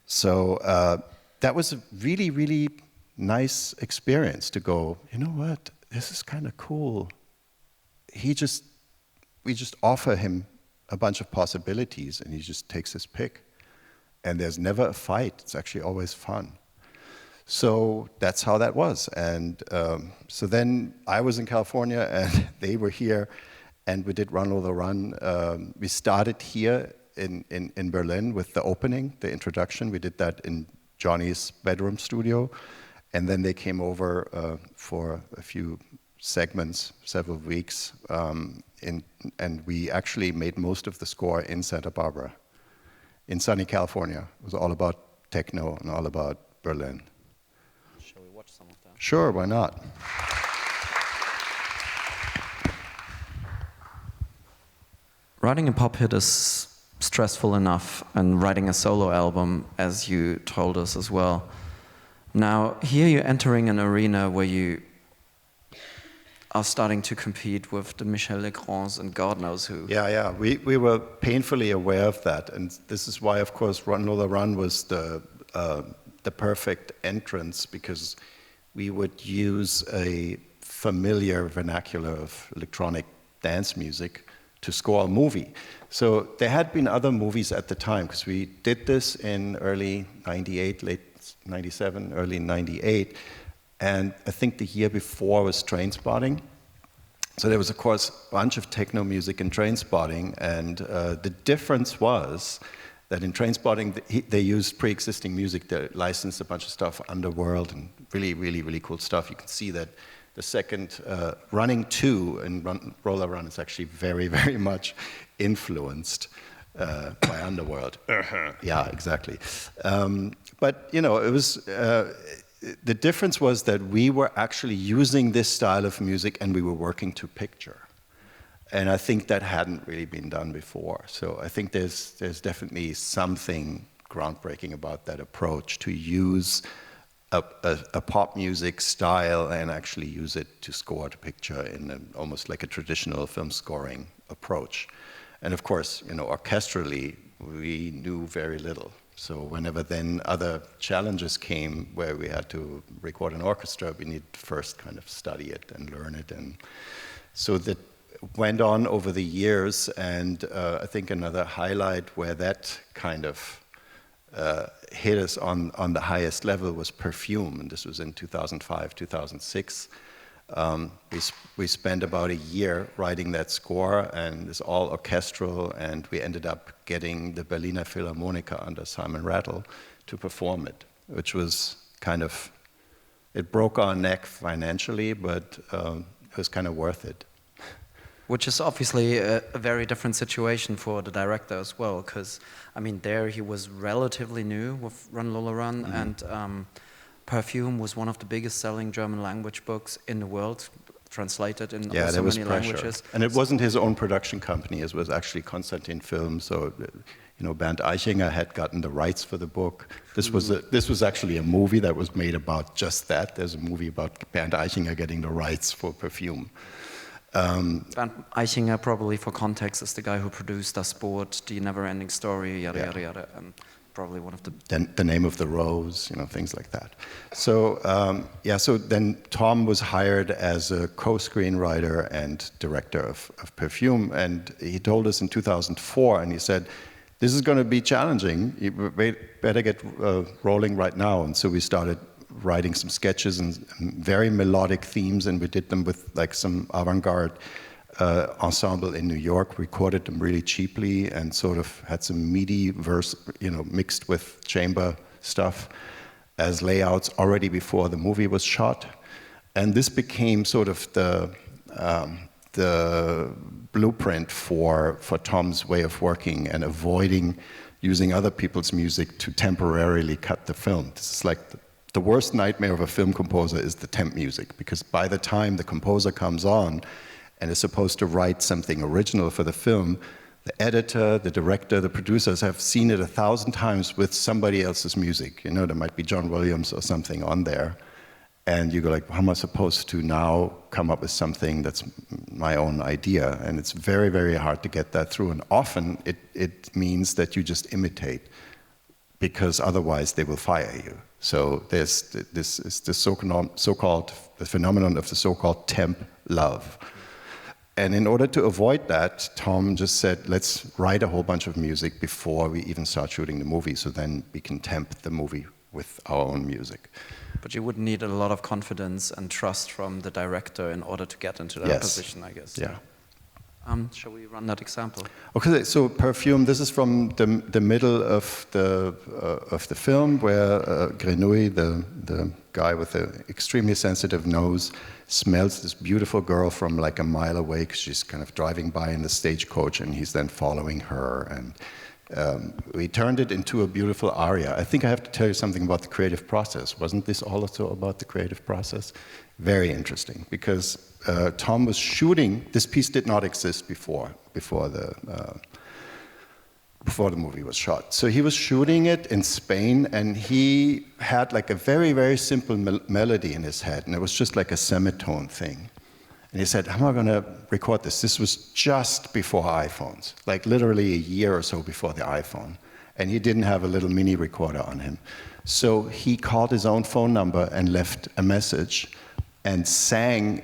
So that was a really, really nice experience to go, you know what, this is kind of cool. We just offer him a bunch of possibilities, and he just takes his pick. And there's never a fight. It's actually always fun. So that's how that was. And so then I was in California, and they were here, and we did Run Lola Run. We started here in Berlin with the opening, the introduction. We did that in Johnny's bedroom studio. And then they came over for a few segments, several weeks, and we actually made most of the score in Santa Barbara, in sunny California. It was all about techno and all about Berlin. Shall we watch some of that? Sure, why not? Writing a pop hit is stressful enough, and writing a solo album, as you told us as well. Now, here you're entering an arena where you are starting to compete with the Michel Legrands and God knows who. Yeah, we were painfully aware of that, and this is why, of course, Run Lola Run was the perfect entrance, because we would use a familiar vernacular of electronic dance music to score a movie. So there had been other movies at the time, because we did this in early 98, late 97, early 98, and I think the year before was Trainspotting. So there was, of course, a bunch of techno music in Trainspotting, and the difference was that in Trainspotting, they used pre-existing music. They licensed a bunch of stuff, Underworld, and really, really, really cool stuff. You can see that the second, Running 2 and Run Lola Run is actually very, very much influenced by Underworld. Yeah, exactly. But, you know, it was... the difference was that we were actually using this style of music, and we were working to picture. And I think that hadn't really been done before. So I think there's definitely something groundbreaking about that approach, to use a pop music style and actually use it to score to picture in almost like a traditional film scoring approach. And of course, you know, orchestrally, we knew very little. So whenever then other challenges came where we had to record an orchestra, we need to first kind of study it and learn it. And so that went on over the years, and I think another highlight where that kind of hit us on the highest level was Perfume, and this was in 2005, 2006. We spent about a year writing that score, and it's all orchestral, and we ended up getting the Berliner Philharmoniker under Simon Rattle to perform it, which was kind of, it broke our neck financially, but it was kind of worth it. Which is obviously a very different situation for the director as well, because, I mean, there he was relatively new with Run Lola Run, and Perfume was one of the biggest selling German language books in the world, translated in so many languages. And it wasn't his own production company, it was actually Konstantin Film, so Bernd Eichinger had gotten the rights for the book. This was actually a movie that was made about just that. There's a movie about Bernd Eichinger getting the rights for Perfume. Bernd Eichinger, probably for context, is the guy who produced Das Boot, The Never-Ending Story, yada yada yada. Probably one of the... The Name of the Rose, things like that. So, so then Tom was hired as a co-screenwriter and director of Perfume, and he told us in 2004, and he said, this is going to be challenging, you better get rolling right now. And so we started writing some sketches and very melodic themes, and we did them with like some avant-garde ensemble in New York, recorded them really cheaply, and sort of had some MIDI verse, mixed with chamber stuff as layouts already before the movie was shot. And this became sort of the blueprint for Tom's way of working and avoiding using other people's music to temporarily cut the film. This is like the worst nightmare of a film composer is the temp music, because by the time the composer comes on and is supposed to write something original for the film, the editor, the director, the producers have seen it 1,000 times with somebody else's music. There might be John Williams or something on there. And you go like, how am I supposed to now come up with something that's my own idea? And it's very, very hard to get that through. And often it means that you just imitate, because otherwise they will fire you. So there's the so-called the phenomenon of the so-called temp love. And in order to avoid that, Tom just said, let's write a whole bunch of music before we even start shooting the movie, so then we can temp the movie with our own music. But you would need a lot of confidence and trust from the director in order to get into that position, I guess. Yeah. Shall we run that example? Okay, so Perfume, this is from the middle of the film, where Grenouille, the guy with the extremely sensitive nose, smells this beautiful girl from like a mile away, because she's kind of driving by in the stagecoach, and he's then following her. And we turned it into a beautiful aria. I think I have to tell you something about the creative process. Wasn't this also about the creative process? Very interesting, because Tom was shooting, this piece did not exist before the movie was shot. So he was shooting it in Spain, and he had like a very, very simple melody in his head, and it was just like a semitone thing. And he said, how am I going to record this? This was just before iPhones, like literally a year or so before the iPhone. And he didn't have a little mini recorder on him. So he called his own phone number and left a message and sang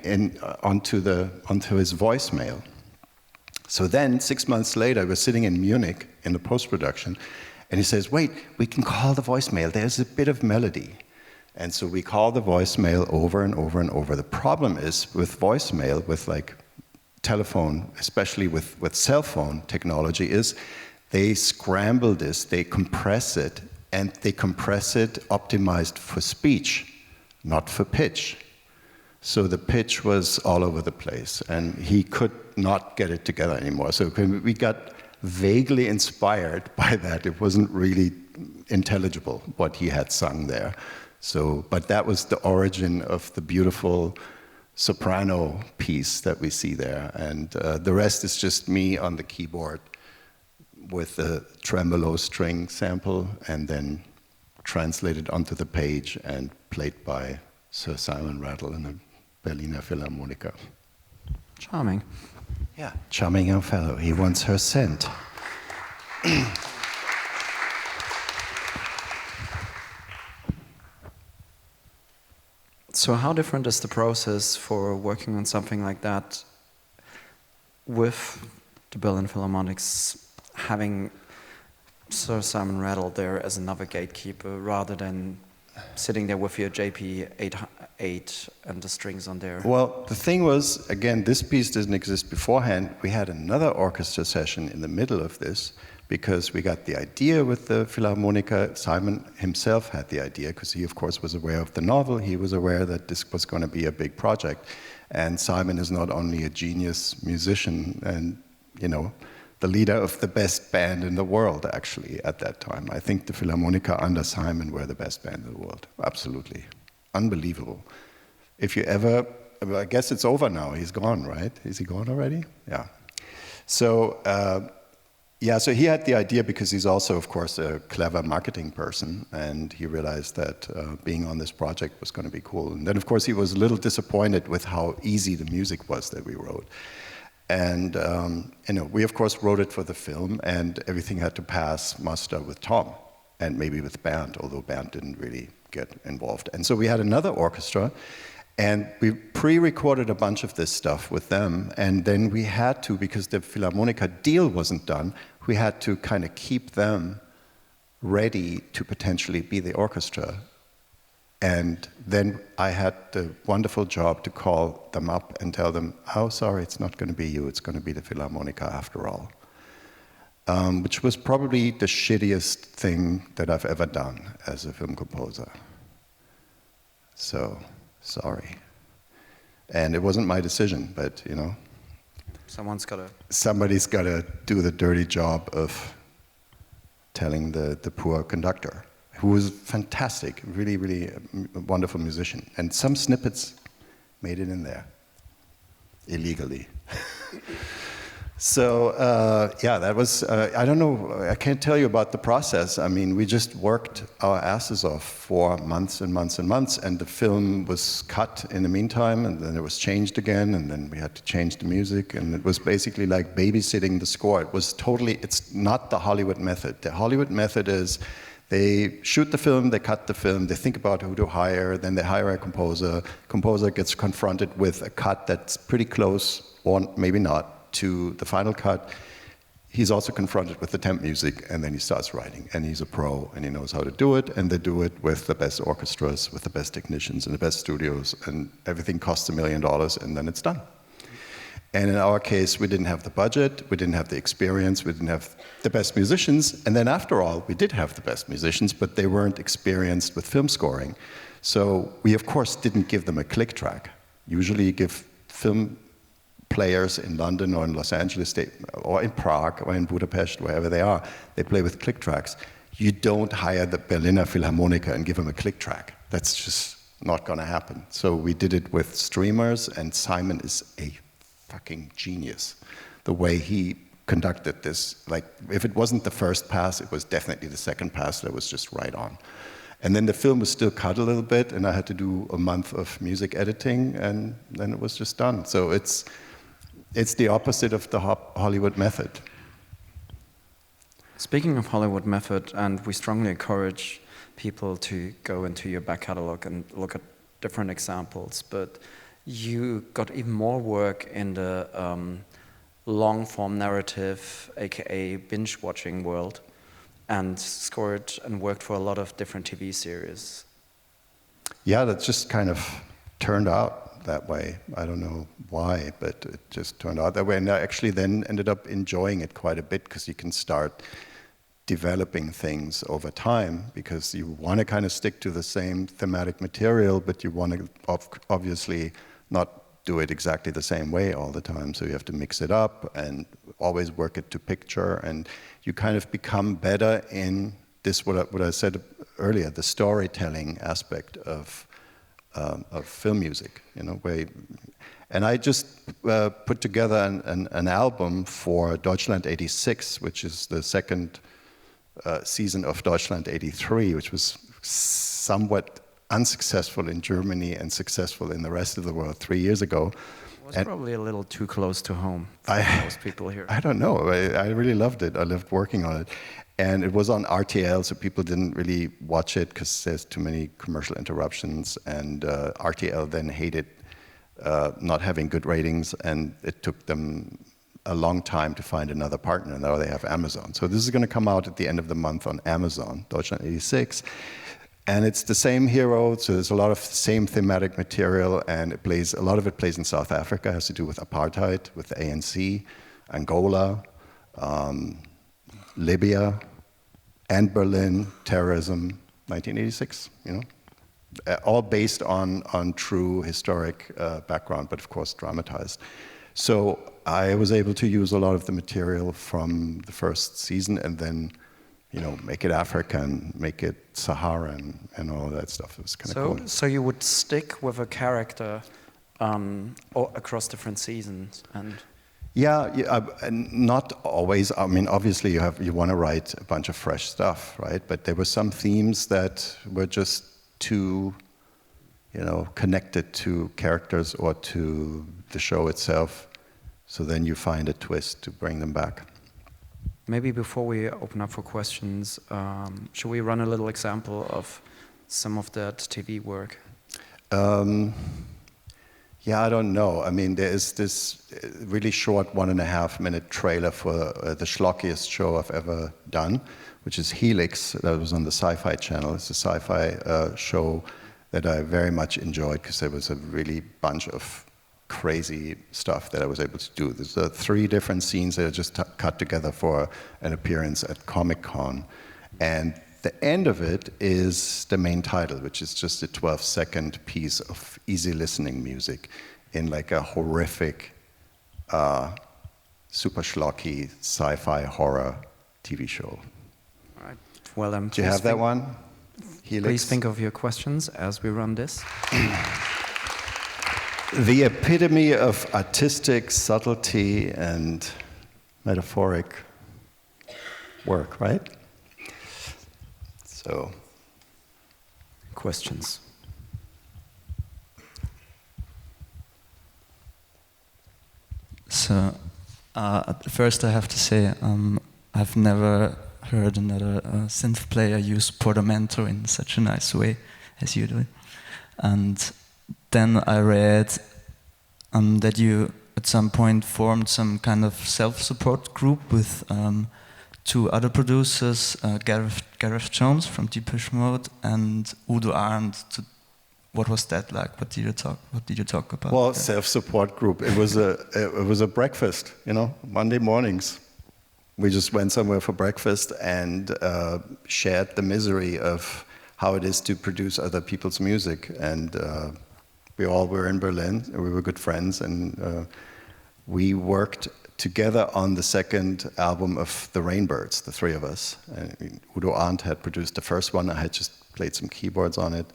onto his voicemail. So then, 6 months later, we're sitting in Munich in the post-production, and he says, wait, we can call the voicemail, there's a bit of melody. And so we call the voicemail over and over and over. The problem is with voicemail, with like telephone, especially with cell phone technology, is they scramble this, they compress it, and they compress it optimized for speech, not for pitch. So the pitch was all over the place, and he could not get it together anymore. So we got vaguely inspired by that. It wasn't really intelligible what he had sung there. So, but that was the origin of the beautiful soprano piece that we see there. And the rest is just me on the keyboard with a tremolo string sample, and then translated onto the page and played by Sir Simon Rattle and the Berliner Philharmoniker. Charming. Yeah, charming young fellow. He wants her scent. So how different is the process for working on something like that with the Berlin Philharmonics, having Sir Simon Rattle there as another gatekeeper rather than sitting there with your JP8 and the strings on there? Well, the thing was, again, this piece didn't exist beforehand. We had another orchestra session in the middle of this because we got the idea with the Philharmonica. Simon himself had the idea because he, of course, was aware of the novel. He was aware that this was going to be a big project. And Simon is not only a genius musician and, you know, the leader of the best band in the world, actually, at that time. I think the Philharmonica under Simon were the best band in the world. Absolutely. Unbelievable. If you ever, I guess it's over now. He's gone, right? Is he gone already? Yeah. So, so he had the idea because he's also, of course, a clever marketing person, and he realized that being on this project was going to be cool. And then, of course, he was a little disappointed with how easy the music was that we wrote. And we, of course, wrote it for the film, and everything had to pass muster with Tom, and maybe with Bernd, although Bernd didn't really get involved. And so we had another orchestra, and we pre-recorded a bunch of this stuff with them, and then we had to, because the Philharmonica deal wasn't done, we had to kind of keep them ready to potentially be the orchestra. And then I had the wonderful job to call them up and tell them, oh, sorry, it's not going to be you, it's going to be the Philharmonica after all. Which was probably the shittiest thing that I've ever done as a film composer. So, sorry. And it wasn't my decision, but, you know. Somebody's got to do the dirty job of telling the poor conductor, who was fantastic, really, really a wonderful musician. And some snippets made it in there, illegally. So, that was, I don't know, I can't tell you about the process. I mean, we just worked our asses off for months and months and months, and the film was cut in the meantime, and then it was changed again, and then we had to change the music, and it was basically like babysitting the score. It was totally, it's not the Hollywood method. The Hollywood method is, they shoot the film, they cut the film, they think about who to hire, then they hire a composer. Composer gets confronted with a cut that's pretty close, or maybe not, to the final cut. He's also confronted with the temp music, and then he starts writing. And he's a pro, and he knows how to do it, and they do it with the best orchestras, with the best technicians, and the best studios, and everything costs $1 million, and then it's done. And in our case, we didn't have the budget, we didn't have the experience, we didn't have the best musicians, and then after all, we did have the best musicians, but they weren't experienced with film scoring. So we, of course, didn't give them a click track. Usually you give film players in London or in Los Angeles, or in Prague, or in Budapest, wherever they are, they play with click tracks. You don't hire the Berliner Philharmoniker and give them a click track. That's just not going to happen. So we did it with streamers, and Simon is a fucking genius. The way he conducted this, like, if it wasn't the first pass, it was definitely the second pass that was just right on. And then the film was still cut a little bit, and I had to do a month of music editing, and then it was just done. So it's the opposite of the Hollywood method. Speaking of Hollywood method, and we strongly encourage people to go into your back catalog and look at different examples, but you got even more work in the long-form narrative, aka binge-watching world, and scored and worked for a lot of different TV series. Yeah, that just kind of turned out that way. I don't know why, but it just turned out that way. And I actually then ended up enjoying it quite a bit, because you can start developing things over time, because you want to kind of stick to the same thematic material, but you want to obviously not do it exactly the same way all the time. So you have to mix it up and always work it to picture, and you kind of become better in this, what I said earlier, the storytelling aspect of film music, you know. And I just put together an album for Deutschland 86, which is the second season of Deutschland 83, which was somewhat unsuccessful in Germany and successful in the rest of the world 3 years ago. It was probably a little too close to home for most people here. I don't know. I really loved it. I loved working on it. And it was on RTL, so people didn't really watch it because there's too many commercial interruptions. And RTL then hated not having good ratings, and it took them a long time to find another partner. Now they have Amazon. So this is going to come out at the end of the month on Amazon, Deutschland 86. And it's the same hero, so there's a lot of same thematic material, and a lot of it plays in South Africa, has to do with apartheid, with the ANC, Angola, Libya, and Berlin, terrorism, 1986, all based on true historic background, but of course dramatized. So I was able to use a lot of the material from the first season and then make it African, make it Saharan, and all that stuff. It was kind of cool. So you would stick with a character across different seasons, and not always. I mean, obviously you want to write a bunch of fresh stuff, right? But there were some themes that were just too, connected to characters or to the show itself. So then you find a twist to bring them back. Maybe before we open up for questions, should we run a little example of some of that TV work? Yeah, I don't know. I mean, there is this really short 1.5-minute trailer for the schlockiest show I've ever done, which is Helix. That was on the Sci-Fi Channel. It's a sci-fi show that I very much enjoyed because there was a really bunch of crazy stuff that I was able to do. There's 3 different scenes that I just cut together for an appearance at Comic-Con. And the end of it is the main title, which is just a 12-second piece of easy listening music in like a horrific, super schlocky sci-fi horror TV show. All right. Well, do you have that one? Helix? Please think of your questions as we run this. The epitome of artistic subtlety and metaphoric work, right? So, questions. So, first I have to say, I've never heard another synth player use portamento in such a nice way as you do. And then I read that you at some point formed some kind of self-support group with 2 other producers, Gareth Jones from Depeche Mode and Udo Arndt. What was that like? What did you talk about? Well, self-support group. It was a breakfast. Monday mornings. We just went somewhere for breakfast and shared the misery of how it is to produce other people's music. And we all were in Berlin. We were good friends, and we worked together on the second album of the Rainbirds, the 3 of us. Udo Arndt had produced the first one. I had just played some keyboards on it.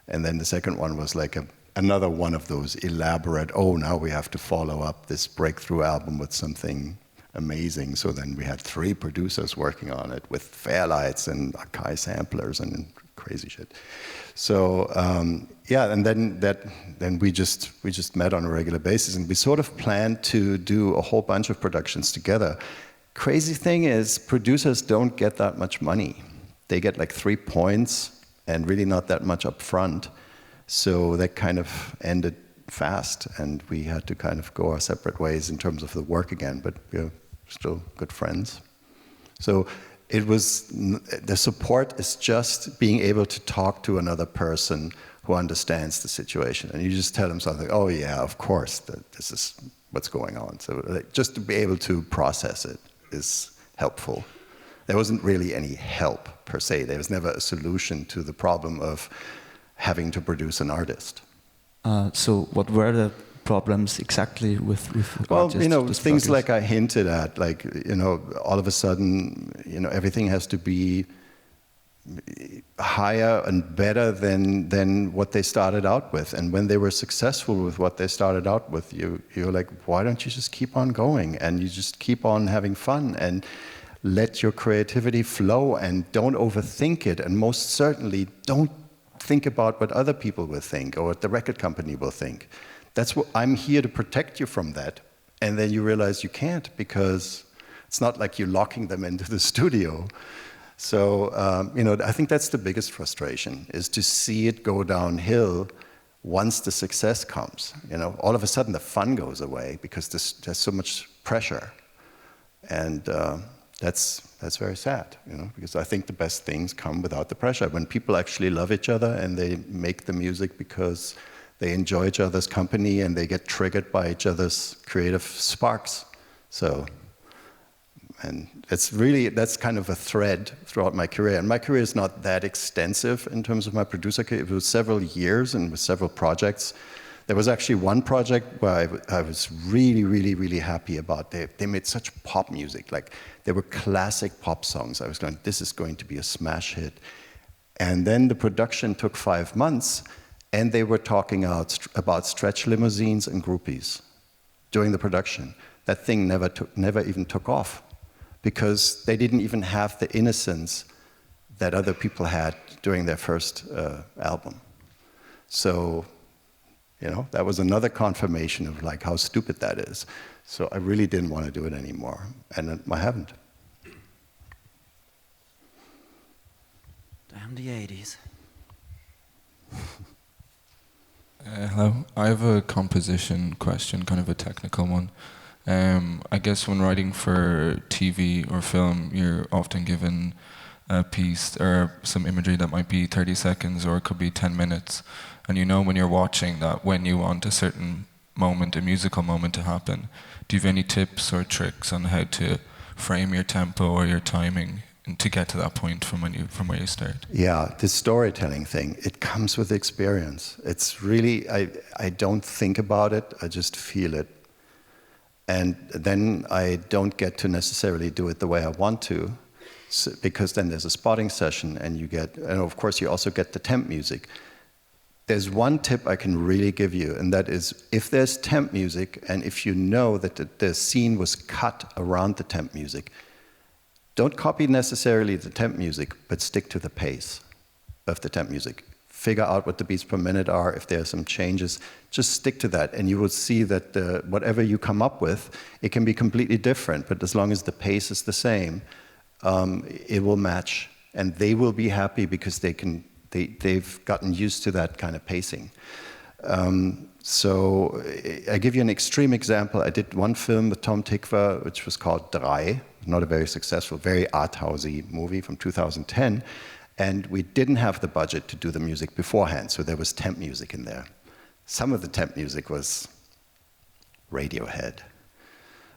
And then the second one was like another one of those elaborate, now we have to follow up this breakthrough album with something amazing. So then we had 3 producers working on it with Fairlights and Akai samplers and crazy shit. So and then we just met on a regular basis, and we sort of planned to do a whole bunch of productions together. Crazy thing is, producers don't get that much money. They get like 3 points and really not that much up front. So that kind of ended fast, and we had to kind of go our separate ways in terms of the work again, but we're still good friends. So it was, the support is just being able to talk to another person who understands the situation. And you just tell them something, oh yeah, of course, this is what's going on. So just to be able to process it is helpful. There wasn't really any help per se. There was never a solution to the problem of having to produce an artist. So what were the problems exactly with artists? Things like I hinted at, all of a sudden, everything has to be higher and better than what they started out with. And when they were successful with what they started out with, you're like, why don't you just keep on going? And you just keep on having fun and let your creativity flow and don't overthink it. And most certainly don't think about what other people will think or what the record company will think. That's what I'm here to protect you from that. And then you realize you can't, because it's not like you're locking them into the studio. So, I think that's the biggest frustration, is to see it go downhill once the success comes. All of a sudden the fun goes away because there's so much pressure. And that's very sad, you know, because I think the best things come without the pressure. When people actually love each other and they make the music because they enjoy each other's company and they get triggered by each other's creative sparks. So, and that's kind of a thread throughout my career. And my career is not that extensive in terms of my producer career. It was several years and with several projects. There was actually one project where I was really, really, really happy about. They made such pop music. Like, they were classic pop songs. I was going, this is going to be a smash hit. And then the production took 5 months, and they were talking about stretch limousines and groupies during the production. That thing never even took off, because they didn't even have the innocence that other people had during their first album. So, you know, that was another confirmation of like how stupid that is. So I really didn't want to do it anymore, and I haven't. Damn the 80s. Hello, I have a composition question, kind of a technical one. I guess when writing for TV or film, you're often given a piece or some imagery that might be 30 seconds or it could be 10 minutes. And you know when you're watching that when you want a certain moment, a musical moment to happen, do you have any tips or tricks on how to frame your tempo or your timing and to get to that point from where you start? Yeah, the storytelling thing, it comes with experience. It's really, I don't think about it, I just feel it. And then I don't get to necessarily do it the way I want to, because then there's a spotting session and of course you also get the temp music. There's one tip I can really give you, and that is, if there's temp music and if you know that the scene was cut around the temp music, don't copy necessarily the temp music, but stick to the pace of the temp music. Figure out what the beats per minute are. If there are some changes, just stick to that, and you will see that whatever you come up with, it can be completely different, but as long as the pace is the same, it will match, and they will be happy because they've gotten used to that kind of pacing. So I give you an extreme example. I did one film with Tom Tykwer, which was called Drei, not a very successful, very art-housey movie from 2010, and we didn't have the budget to do the music beforehand, so there was temp music in there. Some of the temp music was Radiohead.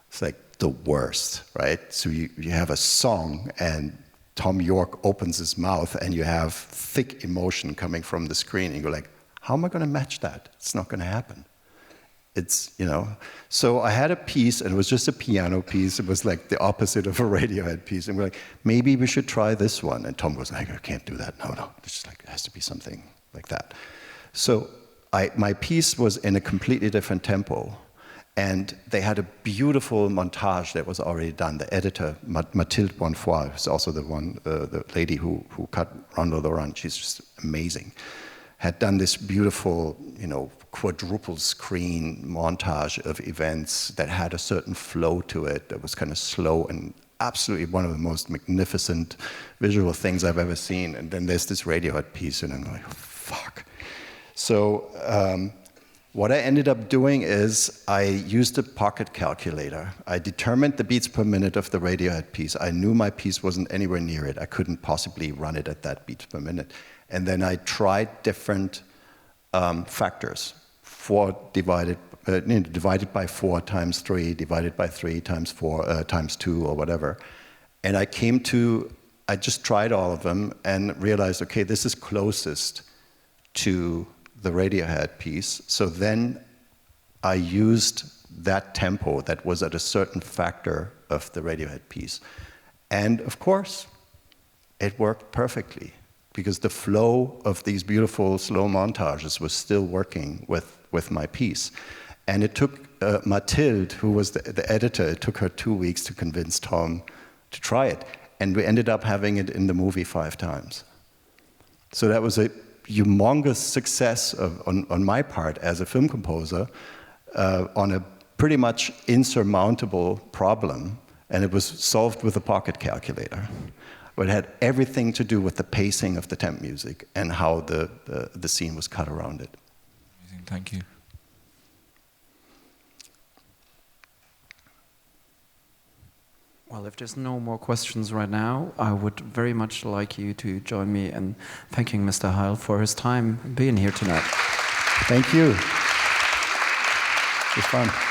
It's like the worst, right? So you have a song and Tom York opens his mouth and you have thick emotion coming from the screen and you're like, how am I going to match that? It's not going to happen. It's, you know, so I had a piece and it was just a piano piece. It was like the opposite of a Radiohead piece. And we're like, maybe we should try this one. And Tom was like, I can't do that. No, it's just like, it has to be something like that. So my piece was in a completely different tempo. And they had a beautiful montage that was already done. The editor, Mathilde Bonfoy, who's also the lady who cut Run Lola Run, she's just amazing, had done this beautiful, you know, quadruple screen montage of events that had a certain flow to it that was kind of slow and absolutely one of the most magnificent visual things I've ever seen. And then there's this Radiohead piece, and I'm like, oh, fuck. So what I ended up doing is I used a pocket calculator. I determined the beats per minute of the Radiohead piece. I knew my piece wasn't anywhere near it. I couldn't possibly run it at that beats per minute. And then I tried different factors. 4 divided by 4 times 3, divided by 3 times 4 times 2 or whatever. And I just tried all of them and realized, okay, this is closest to the Radiohead piece. So then I used that tempo that was at a certain factor of the Radiohead piece. And of course, it worked perfectly, because the flow of these beautiful slow montages was still working with my piece. And it took Mathilde, who was the editor, it took her 2 weeks to convince Tom to try it. And we ended up having it in the movie 5 times. So that was a humongous success on my part as a film composer on a pretty much insurmountable problem, and it was solved with a pocket calculator. But it had everything to do with the pacing of the temp music and how the scene was cut around it. Amazing, thank you. Well, if there's no more questions right now, I would very much like you to join me in thanking Mr. Heil for his time being here tonight. Thank you. It was fun.